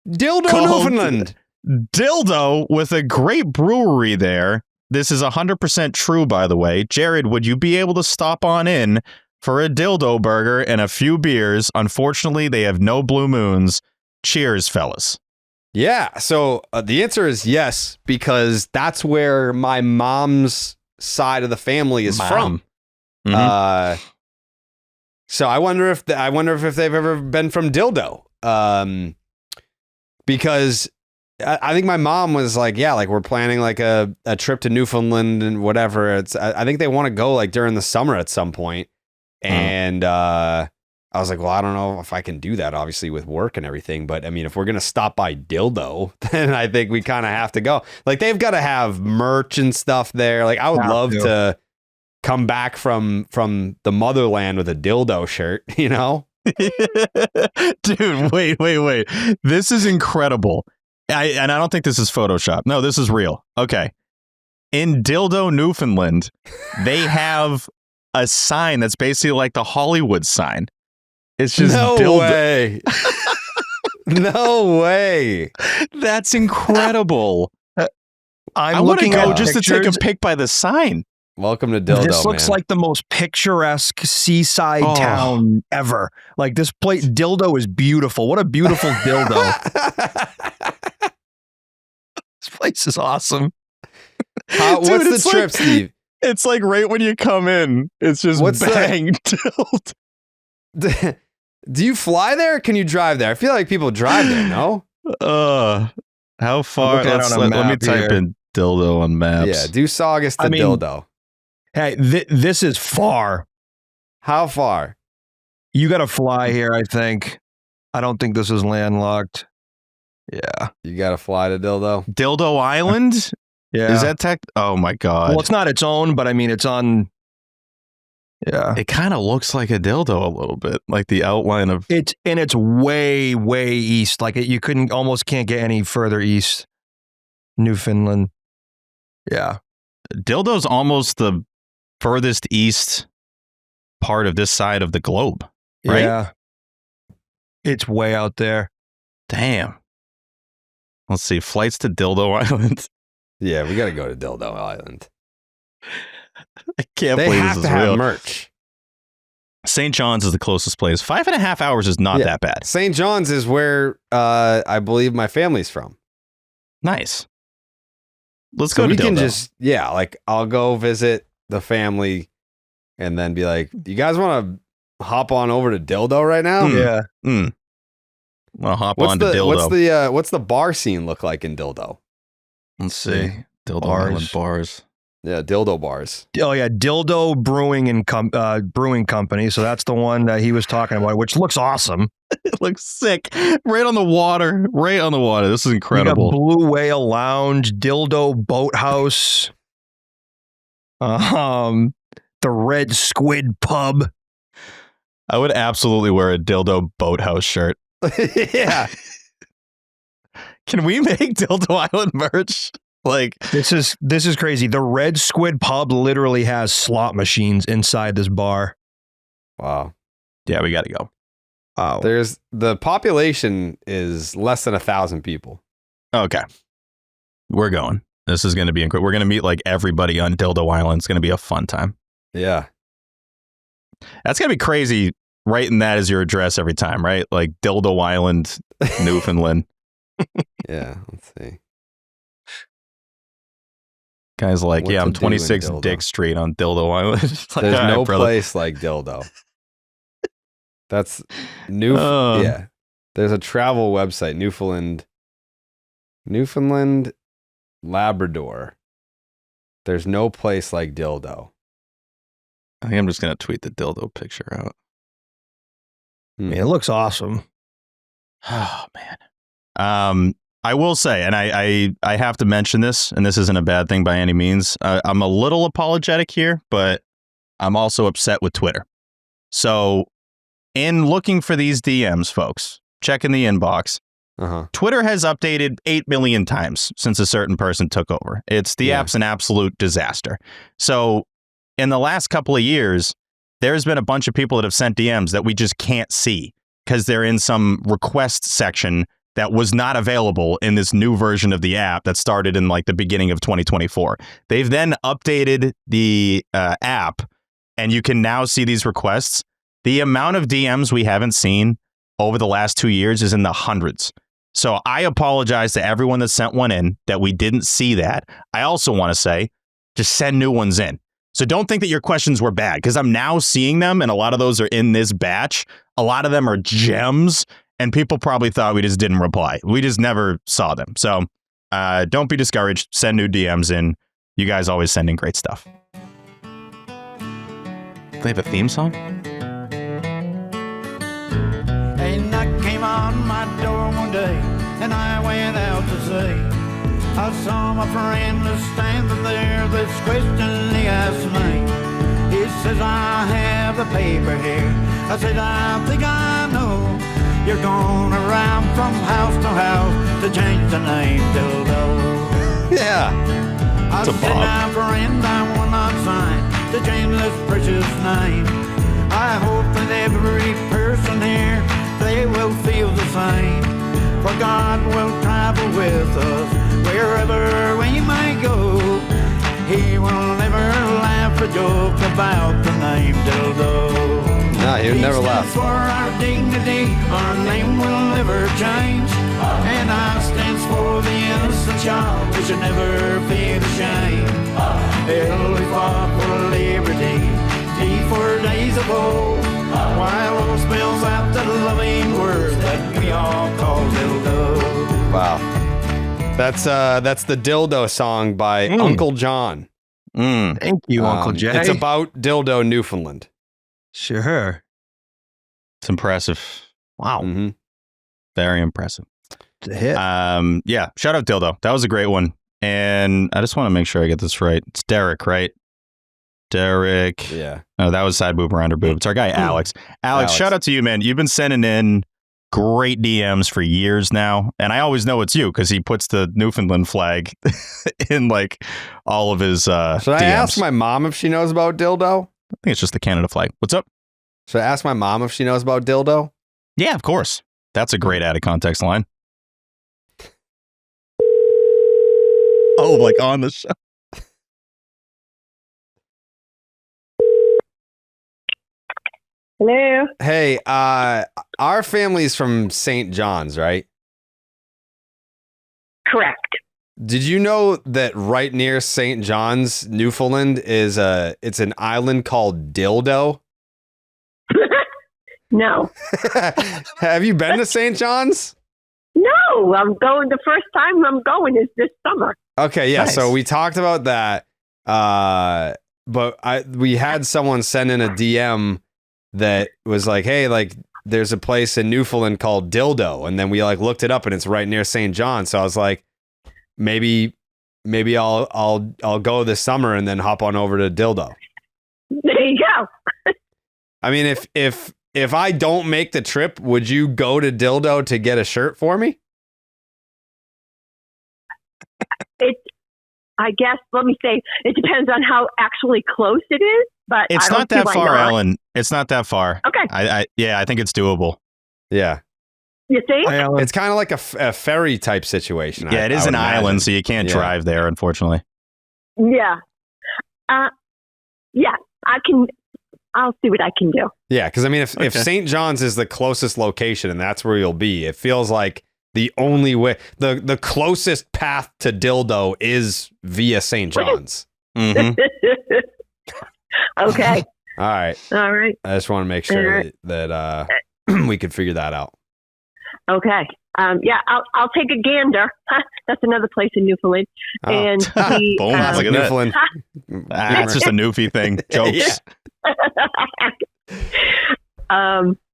Dildo, called Newfoundland. Dildo, with a great brewery there. This is 100% true, by the way. Jared, would you be able to stop on in for a dildo burger and a few beers? Unfortunately, they have no Blue Moons. Cheers, fellas. Yeah. So the answer is yes, because that's where my mom's side of the family is from. Mm-hmm. So I wonder if they've ever been from Dildo. Because I think my mom was like, yeah, like we're planning like a trip to Newfoundland and whatever. I think they want to go like during the summer at some point. And I was like, well, I don't know if I can do that, obviously, with work and everything. But I mean, if we're going to stop by Dildo, then I think we kind of have to go. Like, they've got to have merch and stuff there. Like, I would love to come back from the motherland with a dildo shirt, you know? Dude, wait. This is incredible. I don't think this is Photoshop. No, this is real. Okay. In Dildo, Newfoundland, they have a sign that's basically like the Hollywood sign. It's just no dildo. Way. No way. That's incredible. I I'm want to looking go at just to take pictures. a pic by the sign. Welcome to Dildo, This looks man. like the most picturesque seaside town ever. Like, this place, Dildo is beautiful. What a beautiful dildo. This place is awesome. What's Dude, the trip, Steve? It's like right when you come in, it's just bang, tilt. Do you fly there or can you drive there? I feel like people drive there, no? How far? Let me type in Dildo on maps. Yeah, do Saugus to Dildo. Hey, this is far. How far? You got to fly here, I think. I don't think this is landlocked. Yeah. You got to fly to Dildo? Dildo Island? Yeah. Is that tech? Oh my God. Well, it's not its own, but I mean, it's on. Yeah. It kind of looks like a dildo a little bit, like the outline of it's way, way east. Like you almost can't get any further east. Newfoundland. Yeah. Dildo's almost the furthest east part of this side of the globe, right? Yeah. It's way out there. Damn. Let's see. Flights to Dildo Island. Yeah, we got to go to Dildo Island. I can't they believe have this to is have real. merch. St. John's is the closest place. 5.5 hours is not that bad. St. John's is where I believe my family's from. Nice. Let's go to we Dildo. can just, like I'll go visit the family and then be like, you guys want to hop on over to Dildo right now? Yeah. I'll hop on to Dildo. What's the bar scene look like in Dildo? Let's see. Dildo Bars. Island bars. Yeah, Dildo bars. Oh yeah, Dildo Brewing and Brewing Company. So that's the one that he was talking about, which looks awesome. It looks sick. Right on the water. Right on the water. This is We incredible. got Blue Whale Lounge, Dildo Boathouse, the Red Squid Pub. I would absolutely wear a Dildo Boathouse shirt. Yeah. Can we make Dildo Island merch? Like, This is crazy. The Red Squid Pub literally has slot machines inside this bar. Wow. yeah, we got to go. Wow. There's the population is less than 1,000 people. Okay. We're going. This is going to be incredible. We're going to meet like everybody on Dildo Island. It's going to be a fun time. Yeah. That's going to be crazy. Writing that as your address every time, right? Like Dildo Island, Newfoundland. Yeah. Let's see. Guys like, What yeah, to I'm do in 26 Dildo. Dick Street on Dildo Island. Like, There's all right, no brother. place like Dildo. That's new. Oh. Yeah. There's a travel website, Newfoundland, Labrador. There's no place like Dildo. I think I'm just going to tweet the dildo picture out. I mean, it looks awesome. Oh, man. I will say, and I have to mention this, and this isn't a bad thing by any means. I'm a little apologetic here, but I'm also upset with Twitter. So in looking for these DMs, folks, checking the inbox, Twitter has updated 8 million times since a certain person took over. The app's an absolute disaster. So in the last couple of years, there's been a bunch of people that have sent DMs that we just can't see because they're in some request section that was not available in this new version of the app that started in like the beginning of 2024. They've then updated the app, and you can now see these requests. The amount of DMs we haven't seen over the last 2 years is in the hundreds. So I apologize to everyone that sent one in that we didn't see that. I also want to say, just send new ones in. So don't think that your questions were bad, because I'm now seeing them, and a lot of those are in this batch. A lot of them are gems, and people probably thought we just didn't reply. We just never saw them. So don't be discouraged. Send new DMs in. You guys always send in great stuff. They have a theme song? A knock came on my door one day, and I went out to see. I saw my friend standing there, this question he asked me. He says, I have the paper here. I said, I think I know. You're going around from house to house to change the name Dildo. Yeah. I said, now friend, I will not sign to change this precious name. I hope that every person here, they will feel the same. For God will travel with us wherever we may go. He will never laugh or joke about the name Dildo. No, he would never laugh. For our dignity, our name will never change. And I stands for the innocent child who should never feel ashamed. Hell, we fought for liberty, T for days of old. While all spells out the loving words that we all call Dildo. Wow. That's the Dildo song by Uncle John. Thank you, Uncle Jay. It's about Dildo, Newfoundland. Sure. It's impressive. Wow. Mm-hmm. Very impressive. It's a hit. Yeah. Shout out Dildo. That was a great one. And I just want to make sure I get this right. It's Derek, right? Derek. Yeah. No, that was side boob or under boob. It's our guy, Alex. Alex, shout out to you, man. You've been sending in great DMs for years now. And I always know it's you because he puts the Newfoundland flag in like all of his Should I DMs. ask my mom if she knows about Dildo? I think it's just the Canada flag. What's up? Should I ask my mom if she knows about Dildo? Yeah, of course. That's a great out of context line. Oh, like on the show. Hello. Hey, our family's from St. John's, right? Correct. Did you know that right near St. John's, Newfoundland, it's an island called Dildo? No. Have you been to St. John's? No, I'm going. The first time I'm going is this summer. Okay, yeah. Nice. So we talked about that, but we had someone send in a DM that was like, "Hey, like, there's a place in Newfoundland called Dildo," and then we like looked it up, and it's right near St. John. So I was like, maybe I'll go this summer and then hop on over to Dildo. There you go. I mean, if I don't make the trip, would you go to Dildo to get a shirt for me? I guess, let me say, it depends on how actually close it is, but It's I not don't see that why far, not. Ellen. It's not that far. Okay. I think it's doable. Yeah. You think? Hi, Alan. It's kind of like a ferry type situation. Yeah, it is an island, imagine. so you can't Yeah. drive there, unfortunately. Yeah. Yeah, I'll see what I can do. Yeah, because I mean, if Okay. St. John's is the closest location and that's where you'll be, it feels like the only way, the closest path to Dildo is via St. John's. Mm-hmm. Okay. All right. All right. I just want to make sure that we could figure that out. Okay. Yeah, I'll take a gander. That's another place in Newfoundland. Oh. And see, Boom, look at that. Newfoundland. It's just a newfie thing. Jokes.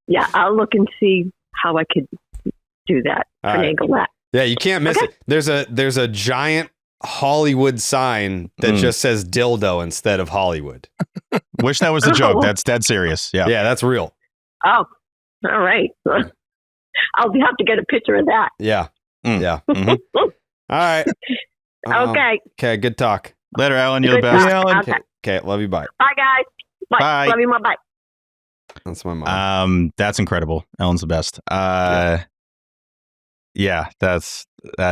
Yeah, I'll look and see how I could do that, All right. finagle that. Yeah, you can't miss it. There's a giant Hollywood sign that just says dildo instead of Hollywood. Wish that was a joke. That's dead serious. Yeah. Yeah, that's real. Oh, all right. I'll have to get a picture of that. Yeah. Mm. Yeah. Mhm. All right. Okay. Okay, good talk. Later, Alan. You're the Good best. talk. Alan. Okay. Okay, love you. Bye. Bye, guys. Bye. Bye. Love you. Bye. That's my mom. That's incredible. Ellen's the best. Yeah, that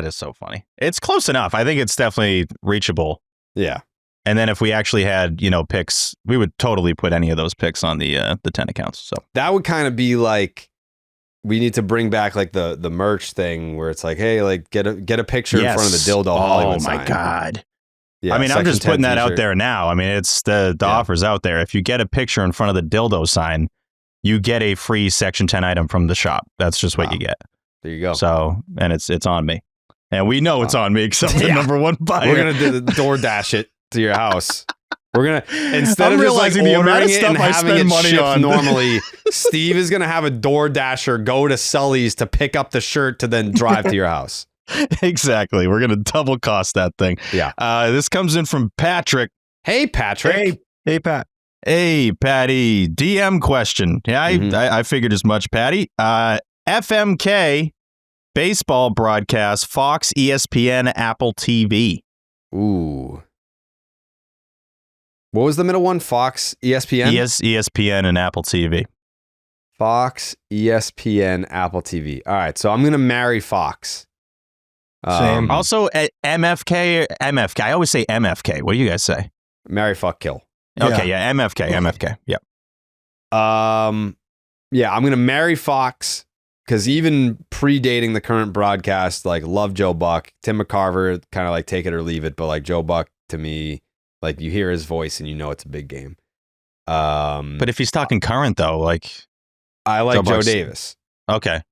is so funny. It's close enough. I think it's definitely reachable. Yeah. And then if we actually had, picks, we would totally put any of those picks on the 10 accounts. So that would kind of be like, we need to bring back like the merch thing where it's like, hey, like get a picture in front of the Dildo Hollywood sign. Oh my God. Yeah, I mean, I'm just putting that t-shirt out there now. I mean, it's the offer's out there. If you get a picture in front of the Dildo sign, you get a free Section 10 item from the shop. That's just what you get. There you go. So, and it's on me. And we know it's on me except the number one buyer. We're going to do the DoorDash it to your house. We're going to, instead of realizing just like the amount of ordering it and stuff I having spend it money shipped on. normally, Steve is going to have a DoorDasher go to Sully's to pick up the shirt to then drive to your house. Exactly. We're going to double cost that thing. Yeah. This comes in from Patrick. Hey, Patrick. Hey, Pat. Hey, Patty. DM question. Yeah, I figured as much, Patty. FMK baseball broadcast, Fox, ESPN, Apple TV. Ooh. What was the middle one? Fox, ESPN? ESPN and Apple TV. Fox, ESPN, Apple TV. All right, so I'm going to marry Fox. Same. Also, MFK. I always say MFK. What do you guys say? Marry, fuck, kill. Okay, yeah, MFK. Yep. Yeah, I'm going to marry Fox because even predating the current broadcast, like, love Joe Buck. Tim McCarver, kind of like take it or leave it, but like Joe Buck, to me, like, you hear his voice and you know it's a big game. But if he's talking current, though, like... I like Joe Davis. Okay.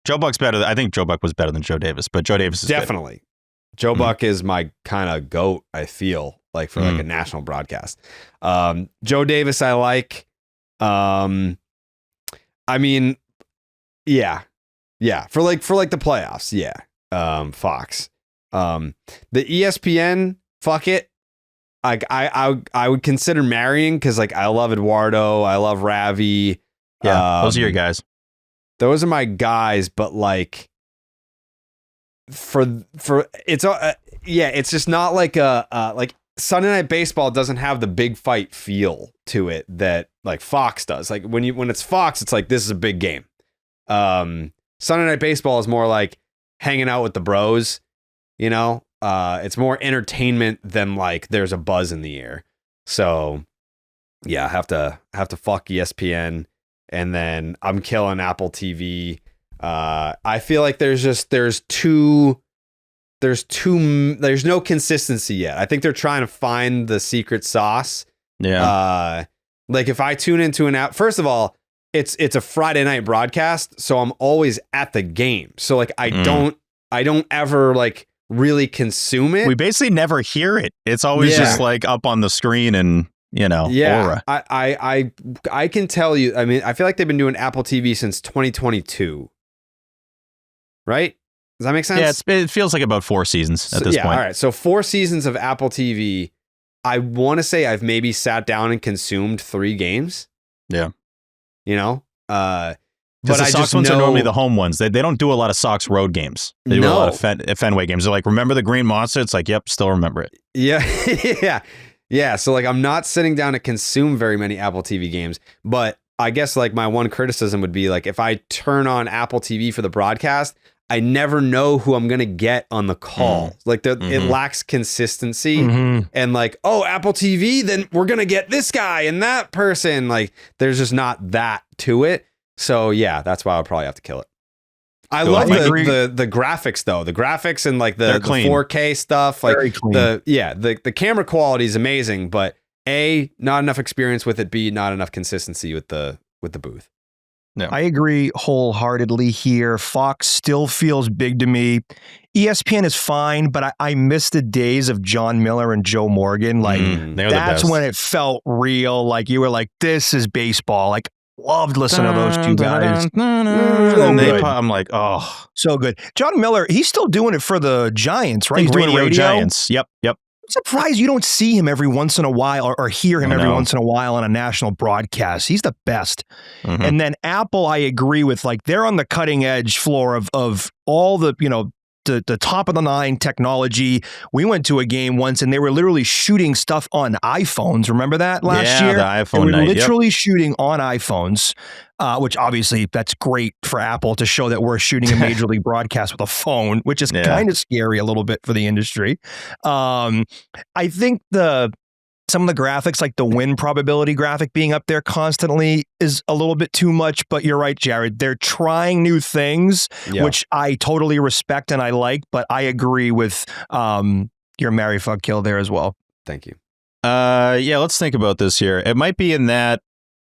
Joe Buck's better. I think Joe Buck was better than Joe Davis, but Joe Davis is definitely good. Joe Buck is my kind of GOAT, I feel, like, for like a national broadcast. Joe Davis, I like. I mean, yeah. For like the playoffs, yeah. Fox. The ESPN, fuck it. Like I would consider marrying because like I love Eduardo, I love Ravi. Yeah, those are your guys. Those are my guys, but like for it's it's just not like like Sunday Night Baseball doesn't have the big fight feel to it that like Fox does. Like when it's Fox, it's like this is a big game. Sunday Night Baseball is more like hanging out with the bros, you know? It's more entertainment than like there's a buzz in the air. So yeah, I have to fuck ESPN, and then I'm killing Apple TV. I feel like there's no consistency yet. I think they're trying to find the secret sauce. Yeah. Like if I tune into an app, first of all, it's a Friday night broadcast, so I'm always at the game. So like I don't ever like really consume it. We basically never hear it. It's always just like up on the screen and, you know, aura. I can tell you, I mean, I feel like they've been doing Apple TV since 2022. Right? Does that make sense? Yeah, it feels like about 4 seasons at this point. All right. So 4 seasons of Apple TV. I want to say I've maybe sat down and consumed 3 games. Yeah. You know? But the Sox ones are normally the home ones. They don't do a lot of Sox road games. They do a lot of Fenway games. They're like, remember the Green Monster? It's like, yep, still remember it. Yeah. Yeah. So like, I'm not sitting down to consume very many Apple TV games, but I guess like my one criticism would be like, if I turn on Apple TV for the broadcast, I never know who I'm going to get on the call. Like it lacks consistency and like, oh, Apple TV, then we're going to get this guy and that person. Like there's just not that to it. So yeah, that's why I'll probably have to kill it. I love the graphics though. The graphics and like the 4K stuff. Like the camera quality is amazing, but A, not enough experience with it. B, not enough consistency with the booth. No. I agree wholeheartedly here. Fox still feels big to me. ESPN is fine, but I miss the days of John Miller and Joe Morgan. Like that's when it felt real. Like you were like, this is baseball. Like loved listening to those two guys. I'm like, oh, so good. John Miller, he's still doing it for the Giants, right? He's doing Radio Giants. Yep. I'm surprised you don't see him every once in a while or hear him every once in a while on a national broadcast. He's the best. And then Apple, I agree with, like they're on the cutting edge floor of all the, the top of the line technology. We went to a game once and they were literally shooting stuff on iPhones. Remember that last year? The iPhone they were night. literally shooting on iPhones, which obviously that's great for Apple to show that we're shooting a major league broadcast with a phone, which is kind of scary a little bit for the industry. I think some of the graphics, like the win probability graphic being up there constantly, is a little bit too much, but you're right, Jared. They're trying new things, which I totally respect and I like, but I agree with your marry, fuck, kill there as well. Thank you. Let's think about this here. It might be in that,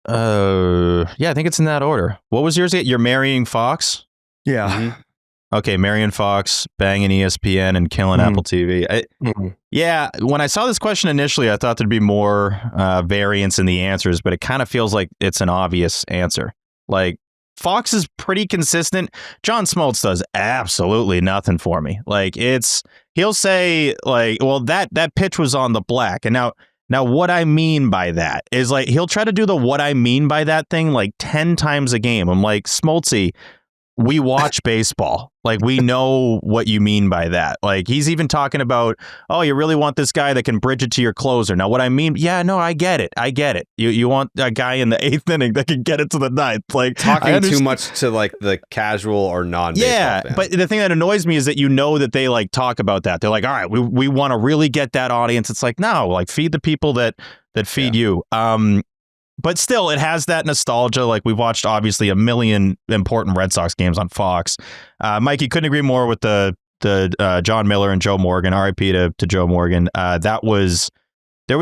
I think it's in that order. What was yours? You're marrying Fox? Yeah. Mm-hmm. Okay, marrying Fox, banging ESPN, and killing Apple TV. Yeah, when I saw this question initially, I thought there'd be more variance in the answers, but it kind of feels like it's an obvious answer. Like, Fox is pretty consistent. John Smoltz does absolutely nothing for me. Like, he'll say, like, well, that pitch was on the black. And now what I mean by that is, like, he'll try to do the what I mean by that thing like 10 times a game. I'm like, Smoltzy, we watch baseball. Like, we know what you mean by that. Like, he's even talking about, oh, you really want this guy that can bridge it to your closer. Now, what I mean, I get it. You want a guy in the 8th inning that can get it to the 9th. Like, talking too much to like the casual or non-baseball fan. But the thing that annoys me is that that they like talk about that. They're like, all right, we want to really get that audience. It's like, no, like, feed the people that feed you. But still, it has that nostalgia. Like, we've watched, obviously, a million important Red Sox games on Fox. Mikey, couldn't agree more with the John Miller and Joe Morgan. R.I.P. to Joe Morgan. There was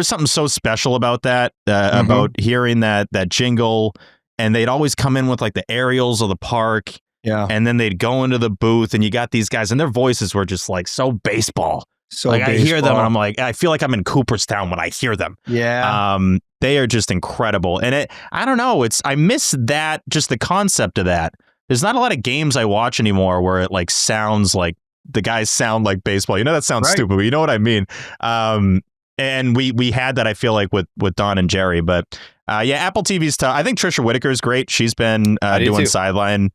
something so special about that, about hearing that jingle. And they'd always come in with, like, the aerials of the park. Yeah. And then they'd go into the booth, and you got these guys, and their voices were just, like, so baseball. So like, I hear them, and I'm like, I feel like I'm in Cooperstown when I hear them. Yeah. They are just incredible. And I don't know, I miss that, just the concept of that. There's not a lot of games I watch anymore where it like sounds like the guys sound like baseball. You know, that sounds stupid, but you know what I mean? And we had that, I feel like, with Don and Jerry. But Apple TV's tough. I think Trisha Whitaker is great. She's been doing sideline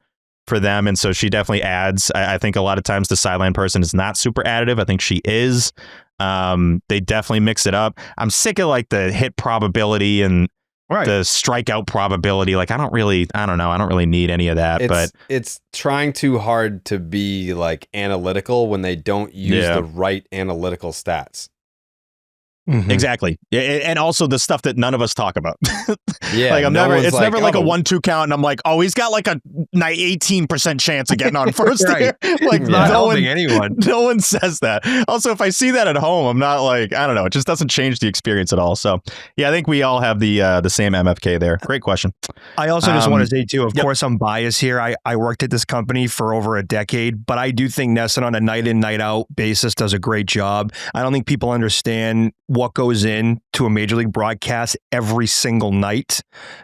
for them, and so she definitely adds. I think a lot of times the sideline person is not super additive. I think she is. They definitely mix it up. I'm sick of like the hit probability and the strikeout probability. Like, I don't know. I don't really need any of that. But it's trying too hard to be like analytical when they don't use the right analytical stats. Mm-hmm. Exactly. And also the stuff that none of us talk about. Yeah. Like, it's never like a 1-2 count. And I'm like, oh, he's got like a 18% chance of getting on first. Right. Like, not helping anyone. No one says that. Also, if I see that at home, I'm not like, I don't know. It just doesn't change the experience at all. So yeah, I think we all have the same MFK there. Great question. I also just want to say too, of course, I'm biased here. I worked at this company for over a decade, but I do think Nesson on a night in, night out basis does a great job. I don't think people understand what goes in to a major league broadcast every single night.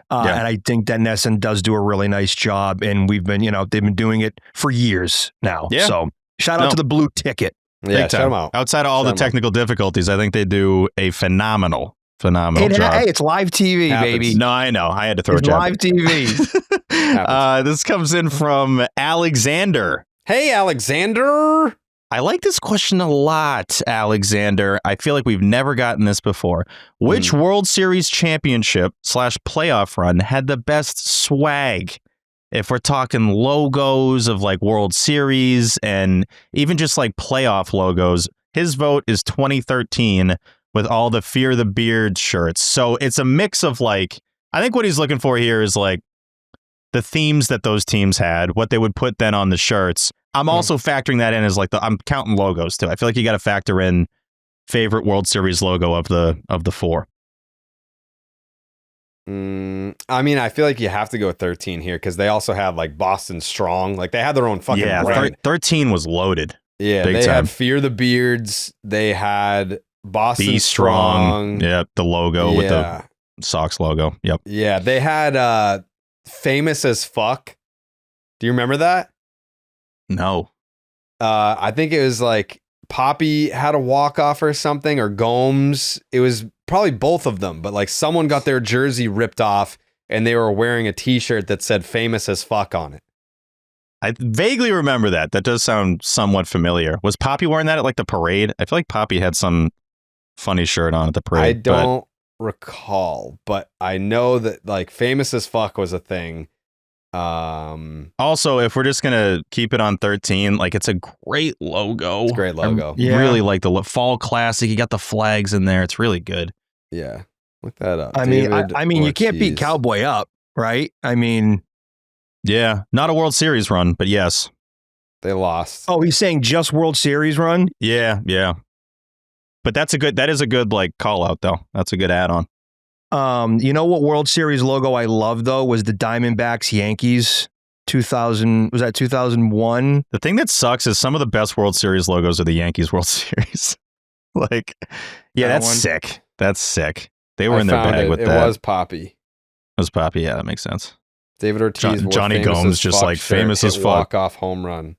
And I think that Nesson does do a really nice job. And we've been, they've been doing it for years now. Yeah. So shout out to the blue ticket. Yeah, shout them out. Outside of all the technical difficulties, I think they do a phenomenal job. Hey, it's live TV, baby. No, I know. I had to throw a jab. Live TV. This comes in from Alexander. Hey, Alexander. I like this question a lot, Alexander. I feel like we've never gotten this before. Which World Series championship / playoff run had the best swag? If we're talking logos of like World Series and even just like playoff logos, his vote is 2013 with all the Fear the Beard shirts. So it's a mix of like, I think what he's looking for here is like the themes that those teams had, what they would put then on the shirts. I'm also factoring that in as like I'm counting logos too. I feel like you got to factor in favorite World Series logo of the four. I mean, I feel like you have to go 13 here because they also had like Boston Strong. Like they had their own fucking brand. 13 was loaded. Yeah, Big they time. had Fear the Beards. They had Boston Be Strong. Yep, the logo with the Sox logo. Yep. Yeah, they had Famous as Fuck. Do you remember that? No. I think it was like Poppy had a walk-off or something, or Gomes. It was probably both of them, but like someone got their jersey ripped off and they were wearing a t-shirt that said Famous as Fuck on it. I vaguely remember that. That does sound somewhat familiar. Was Poppy wearing that at like the parade? I feel like Poppy had some funny shirt on at the parade. I don't recall, but I know that like Famous as Fuck was a thing. Also, if we're just gonna keep it on 13, like it's a great logo. It's a great logo. I really like the fall classic. You got the flags in there. It's really good. Yeah, look that up. I mean, you can't beat Cowboy Up, right? I mean, yeah, not a World Series run, but yes, they lost. Oh, he's saying just World Series run? Yeah. But that is a good like call out though. That's a good add-on. You know what World Series logo I love though was the Diamondbacks Yankees 2000. Was that 2001? The thing that sucks is some of the best World Series logos are the Yankees World Series. Like, yeah, that's sick. That's sick. They were in their bag with that. It was Poppy. It was Poppy. Yeah, that makes sense. David Ortiz. Johnny Gomes just like famous as fuck. Walk-off home run.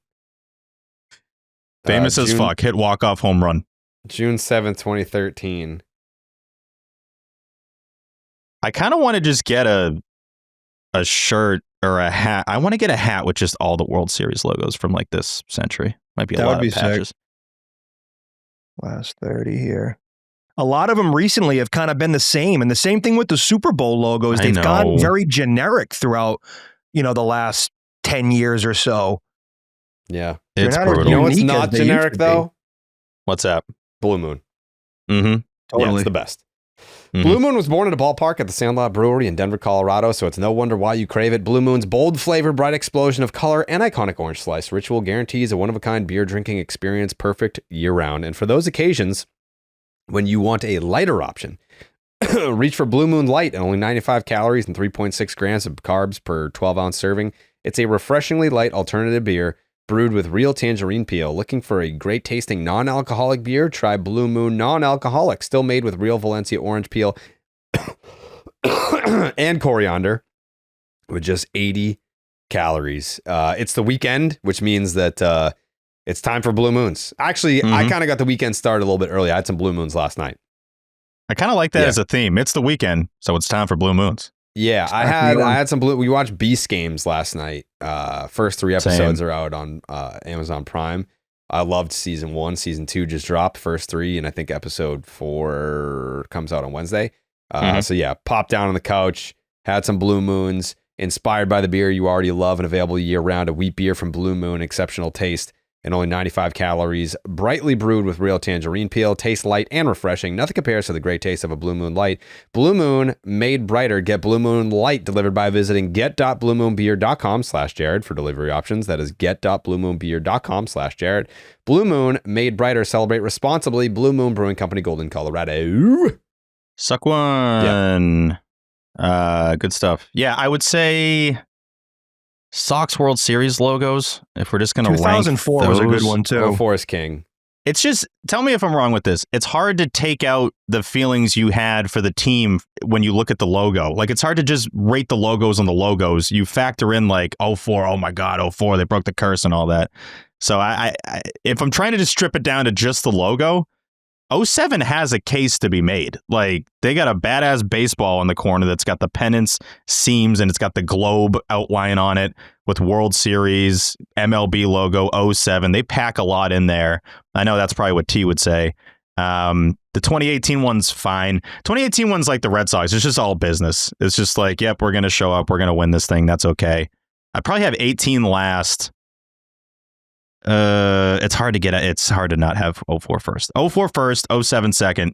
Famous as fuck. Hit walk-off home run. June 7th, 2013. I kind of want to just get a shirt or a hat. I want to get a hat with just all the World Series logos from like this century. Might be a lot of patches. Sick. Last 30 here. A lot of them recently have kind of been the same, and the same thing with the Super Bowl logos. They've gone very generic throughout, the last 10 years or so. Yeah, it's brutal. You know what's not generic though? What's that? Blue Moon. Mm-hmm. Totally. Yeah, it's the best. Mm-hmm. Blue Moon was born at a ballpark at the Sandlot Brewery in Denver, Colorado, so it's no wonder why you crave it. Blue Moon's bold flavor, bright explosion of color, and iconic orange slice ritual guarantees a one-of-a-kind beer drinking experience perfect year-round. And for those occasions when you want a lighter option, reach for Blue Moon Light at only 95 calories and 3.6 grams of carbs per 12-ounce serving. It's a refreshingly light alternative beer brewed with real tangerine peel. Looking for a great tasting non-alcoholic beer? Try Blue Moon Non-Alcoholic, still made with real Valencia orange peel and coriander with just 80 calories. It's the weekend, which means that it's time for Blue Moons. Actually, I kind of got the weekend started a little bit early. I had some Blue Moons last night. I kind of like that as a theme. It's the weekend, so it's time for Blue Moons. Yeah, I had some we watched Beast Games last night. First 3 episodes are out on Amazon Prime. I loved season 1. Season 2 just dropped, first 3, and I think episode 4 comes out on Wednesday. So yeah, popped down on the couch, had some Blue Moons, inspired by the beer you already love and available year round. A wheat beer from Blue Moon, exceptional taste and only 95 calories, brightly brewed with real tangerine peel, tastes light and refreshing. Nothing compares to the great taste of a Blue Moon Light. Blue Moon made brighter. Get Blue Moon Light delivered by visiting get.bluemoonbeer.com/Jared for delivery options. That is get.bluemoonbeer.com/Jared. Blue Moon made brighter. Celebrate responsibly. Blue Moon Brewing Company, Golden, Colorado. Suck one. Yep. Good stuff. Yeah, I would say Sox World Series logos, if we're just going to rank 2004 was a good one too. 04 is king. It's just, tell me if I'm wrong with this. It's hard to take out the feelings you had for the team when you look at the logo. Like, it's hard to just rate the logos on the logos. You factor in like 04, oh my God, 04, they broke the curse and all that. So I if I'm trying to just strip it down to just the logo, 07 has a case to be made. Like, they got a badass baseball in the corner that's got the pennants, seams, and it's got the globe outline on it with World Series, MLB logo, 07. They pack a lot in there. I know that's probably what T would say. The 2018 one's fine. 2018 one's like the Red Sox. It's just all business. It's just like, yep, we're going to show up. We're going to win this thing. That's okay. I probably have 18 last. It's hard to get it. It's hard to not have 04 first. 04 first, 07 second,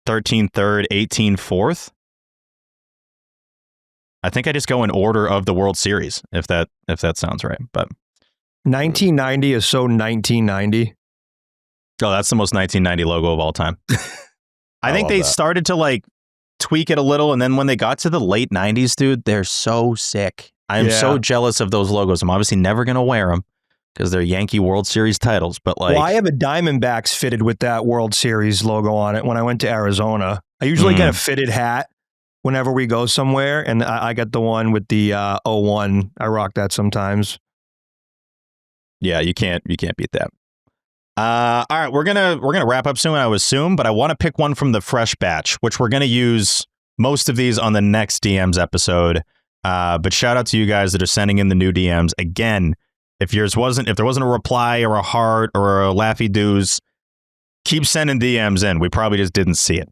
13 third, 18 fourth. I think I just go in order of the World Series, if that sounds right. But 1990 is so 1990. Oh, that's the most 1990 logo of all time. I think they started to like tweak it a little, and then when they got to the late 90s, dude, they're so sick. I'm so jealous of those logos. I'm obviously never going to wear them because they're Yankee World Series titles. But like, well, I have a Diamondbacks fitted with that World Series logo on it when I went to Arizona. I usually get a fitted hat whenever we go somewhere, and I got the one with the 01. I rock that sometimes. Yeah, you can't beat that. All right, we're gonna wrap up soon, I would assume, but I want to pick one from the fresh batch, which we're gonna use most of these on the next DMs episode. But shout out to you guys that are sending in the new DMs. Again, if there wasn't a reply or a heart or a laughy doos, keep sending DMs in. We probably just didn't see it.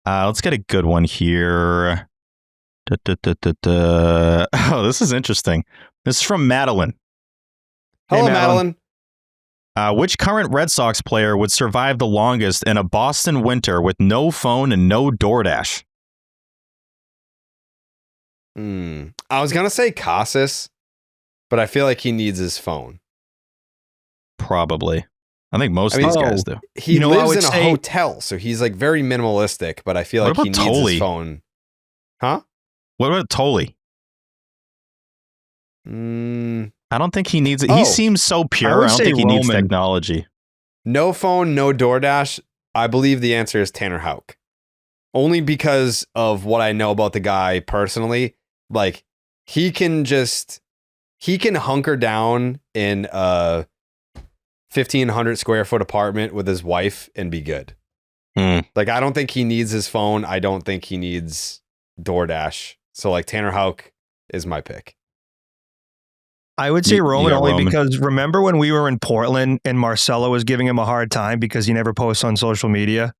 Let's get a good one here. Oh, this is interesting. This is from Madeline. Hello, Hey, Madeline. Which current Red Sox player would survive the longest in a Boston winter with no phone and no DoorDash? I was gonna say Casas, but I feel like he needs his phone. Probably. I think most of these guys do. He lives in a hotel, so he's like very minimalistic, but I feel like he needs his phone. Huh? What about Tolley? I don't think he needs it. He seems so pure. I don't think he needs technology. No phone, no DoorDash. I believe the answer is Tanner Houck. Only because of what I know about the guy personally. Like, he can hunker down in a 1,500 square foot apartment with his wife and be good. Like, I don't think he needs his phone. I don't think he needs DoorDash. So, like, Tanner Houck is my pick. I would say Roman only because remember when we were in Portland and Marcelo was giving him a hard time because he never posts on social media?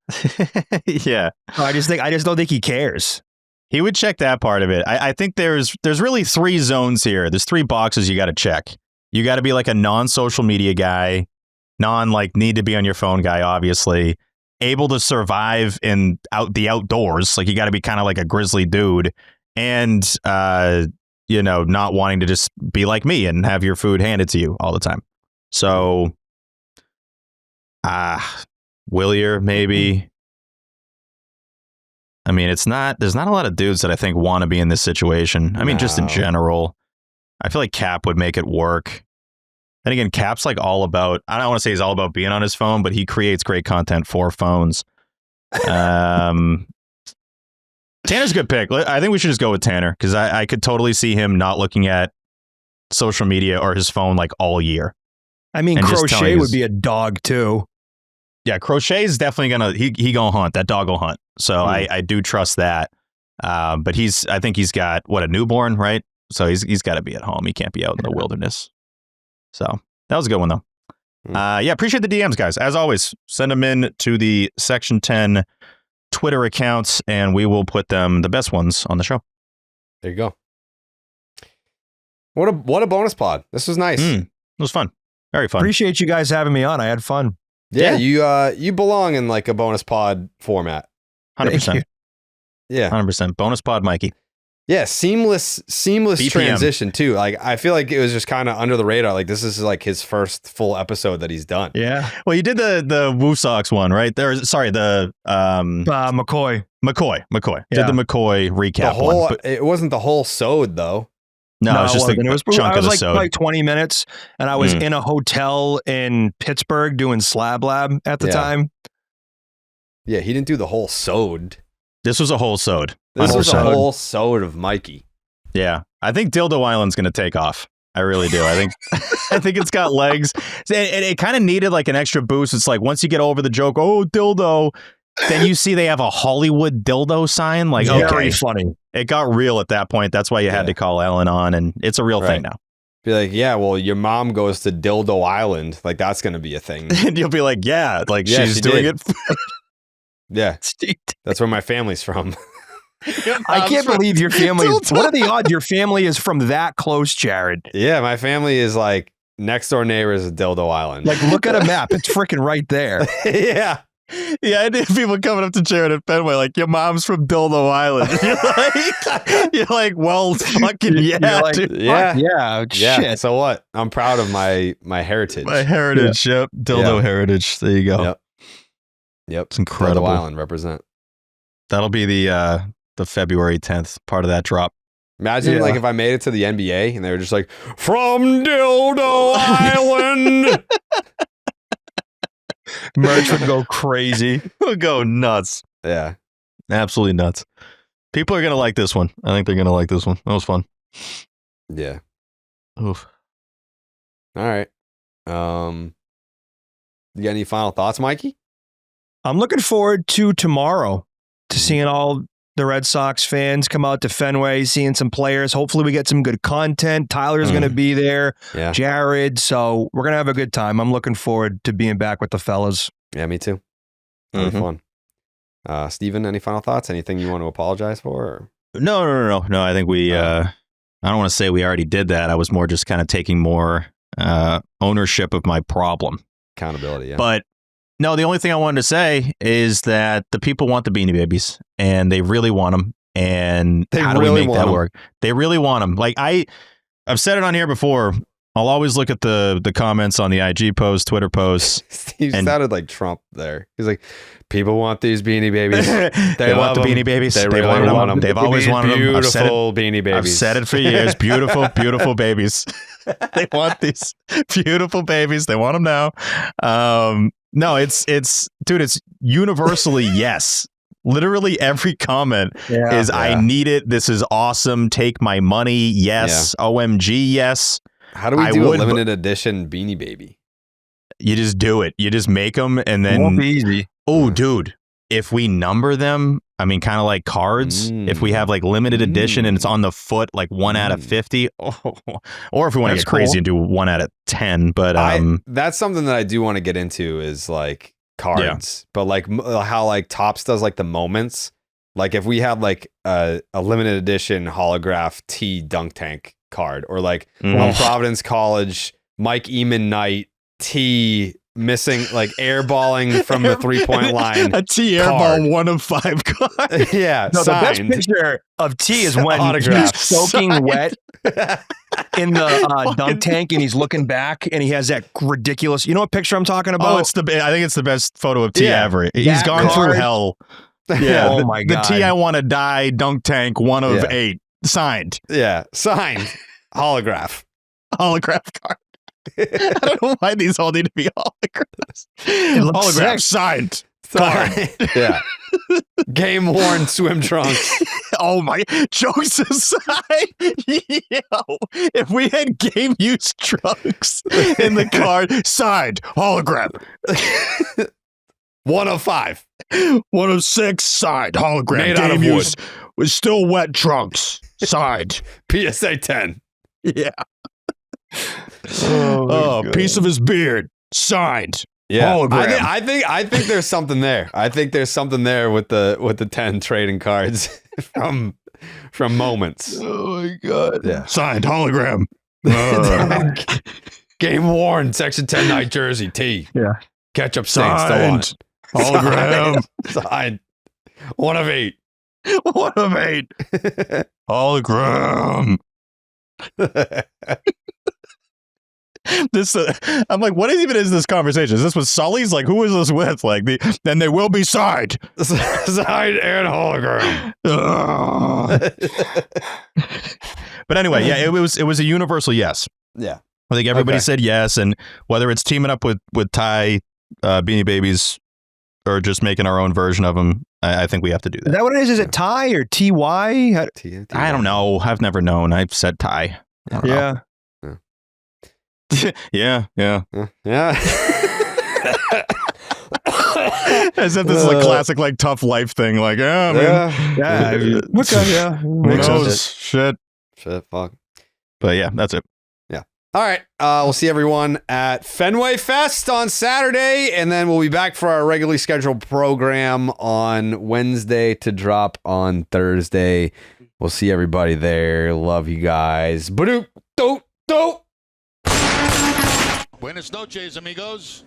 Yeah. I just don't think he cares. He would check that part of it. I think there's really 3 zones here. There's 3 boxes you got to check. You got to be like a non-social media guy, need to be on your phone guy, obviously, able to survive in the outdoors. Like, you got to be kind of like a grizzly dude, and not wanting to just be like me and have your food handed to you all the time. So, Willier, maybe. I mean, there's not a lot of dudes that I think want to be in this situation. I mean, just in general, I feel like Cap would make it work. And again, Cap's like all about, I don't want to say he's all about being on his phone, but he creates great content for phones. Tanner's a good pick. I think we should just go with Tanner because I could totally see him not looking at social media or his phone like all year. I mean, Crochet would be a dog too. Yeah, Crochet is definitely he gonna hunt. That dog will hunt. So I do trust that. But I think he's got a newborn, right? So he's got to be at home. He can't be out in the wilderness. So that was a good one though. Yeah, appreciate the DMs, guys. As always, send them in to the Section 10 Twitter accounts, and we will put the best ones on the show. There you go. What a bonus pod. This was nice. It was fun. Very fun. Appreciate you guys having me on. I had fun. Yeah. You belong in like a bonus pod format. 100%. Yeah. 100%. Bonus pod, Mikey. Yeah, seamless BPM. Transition too. Like, I feel like it was just kind of under the radar. Like, this is like his first full episode that he's done. Yeah. Well, you did the Woo Sox one, right? McCoy. Yeah. Did the McCoy recap one. But it wasn't the whole sode though. No, it was just a chunk of the sode. Like 20 minutes, and I was in a hotel in Pittsburgh doing Slab Lab at the time. Yeah, he didn't do the whole sode. This was a whole sode. This was a whole sode of Mikey. Yeah. I think Dildo Island's going to take off. I really do. I think it's got legs. It kind of needed like an extra boost. It's like once you get over the joke, oh, dildo, then you see they have a Hollywood dildo sign. Like, very funny. It got real at that point. That's why you had to call Ellen on, and it's a real thing now. Be like, yeah, well, your mom goes to Dildo Island. Like, that's going to be a thing. And you'll be like, yeah, like she's doing it. Yeah. That's where my family's from. I can't believe your family. What are the odds your family is from that close, Jared? Yeah, my family is like next door neighbors of Dildo Island. Like, look at a map. It's freaking right there. Yeah. Yeah, I did people coming up to Jared at Fenway like, your mom's from Dildo Island. You're like, well, fucking yeah, like, dude. Yeah. Shit. So what? I'm proud of my heritage. My heritage, yep. Dildo heritage. There you go. Yep. It's incredible. Dildo Island represent. That'll be the February 10th part of that drop. Imagine like if I made it to the NBA and they were just like, from Dildo Island. Merch would go crazy. It would go nuts. Yeah. Absolutely nuts. People are going to like this one. I think they're going to like this one. That was fun. Yeah. Oof. All right. You got any final thoughts, Mikey? I'm looking forward to tomorrow to seeing all the Red Sox fans. Come out to Fenway, seeing some players. Hopefully we get some good content. Tyler's going to be there. Yeah. Jared. So we're going to have a good time. I'm looking forward to being back with the fellas. Yeah, me too. Really fun. Steven, any final thoughts? Anything you want to apologize for? Or? No. I think we, I don't want to say we already did that. I was more just kind of taking more ownership of my problem. Accountability, yeah. But no, the only thing I wanted to say is that the people want the Beanie Babies and they really want them. And how do we make that work? They really want them. Like I've said it on here before. I'll always look at the comments on the IG posts, Twitter posts. Steve sounded like Trump there. He's like, people want these Beanie Babies. They want the Beanie Babies. They really want them. They've always wanted them. Beautiful Beanie Babies. I've said it for years. Beautiful, beautiful babies. They want these beautiful babies. They want them now. No, it's universally yes. Literally every comment is I need it. This is awesome. Take my money. Yes. Yeah. OMG. Yes. How do we do a limited edition Beanie Baby? You just do it. You just make them and then. It won't be easy. Oh, dude. If we number them, I mean, kind of like cards, if we have like limited edition and it's on the foot, like 1 out of 50, or if we want to get crazy and do 1 out of 10, but that's something that I do want to get into is like cards, but like how like Topps does like the moments. Like if we have like a limited edition holograph T dunk tank card or like a Providence College Mike Emond Knight T missing like airballing from the 3-point line. A T airball 1 of 5 card. Yeah, no, signed. The best picture of T is when he's soaking wet in the dunk tank and he's looking back and he has that ridiculous. You know what picture I'm talking about? Oh, I think it's the best photo of T ever. He's gone through hell. Yeah. Oh my God. The T I want to die dunk tank 1 of 8 signed. Yeah, signed. Holograph card. I don't know why these all need to be holograms. Holograph signed. Yeah. Game worn swim trunks. Oh my, jokes aside, yo, if we had game use trunks in the card, signed, hologram. 1 of 5. 1 of 6, signed, hologram. Made game out of use with still wet trunks, signed. PSA 10. Yeah. Oh, piece of his beard, signed. Yeah, hologram. I think there's something there. I think there's something there with the 10 trading cards from moments. Oh my God. Yeah. Signed, hologram. Game worn section 10 night jersey T. Yeah. Ketchup stain still on it. Hologram. Signed. 1 of 8. 1 of 8. Hologram. This I'm like, what even is this conversation? Is this with Sully's? Like, who is this with? Like, then they will be signed. Signed and hologram. But anyway, yeah, it was a universal yes. Yeah, I think everybody said yes, and whether it's teaming up with Ty Beanie Babies or just making our own version of them, I think we have to do that. Is that what it is? Is it Ty or TY? I don't know. I've never known. I've said Ty. Yeah. Yeah. Yeah. As if this is a classic, like, tough life thing. Like, yeah, man. Yeah. Okay, yeah. Makes sense. Shit, fuck. But yeah, that's it. Yeah. All right. We'll see everyone at Fenway Fest on Saturday, and then we'll be back for our regularly scheduled program on Wednesday to drop on Thursday. We'll see everybody there. Love you guys. Ba-doop, dope, dope. Buenas noches, amigos.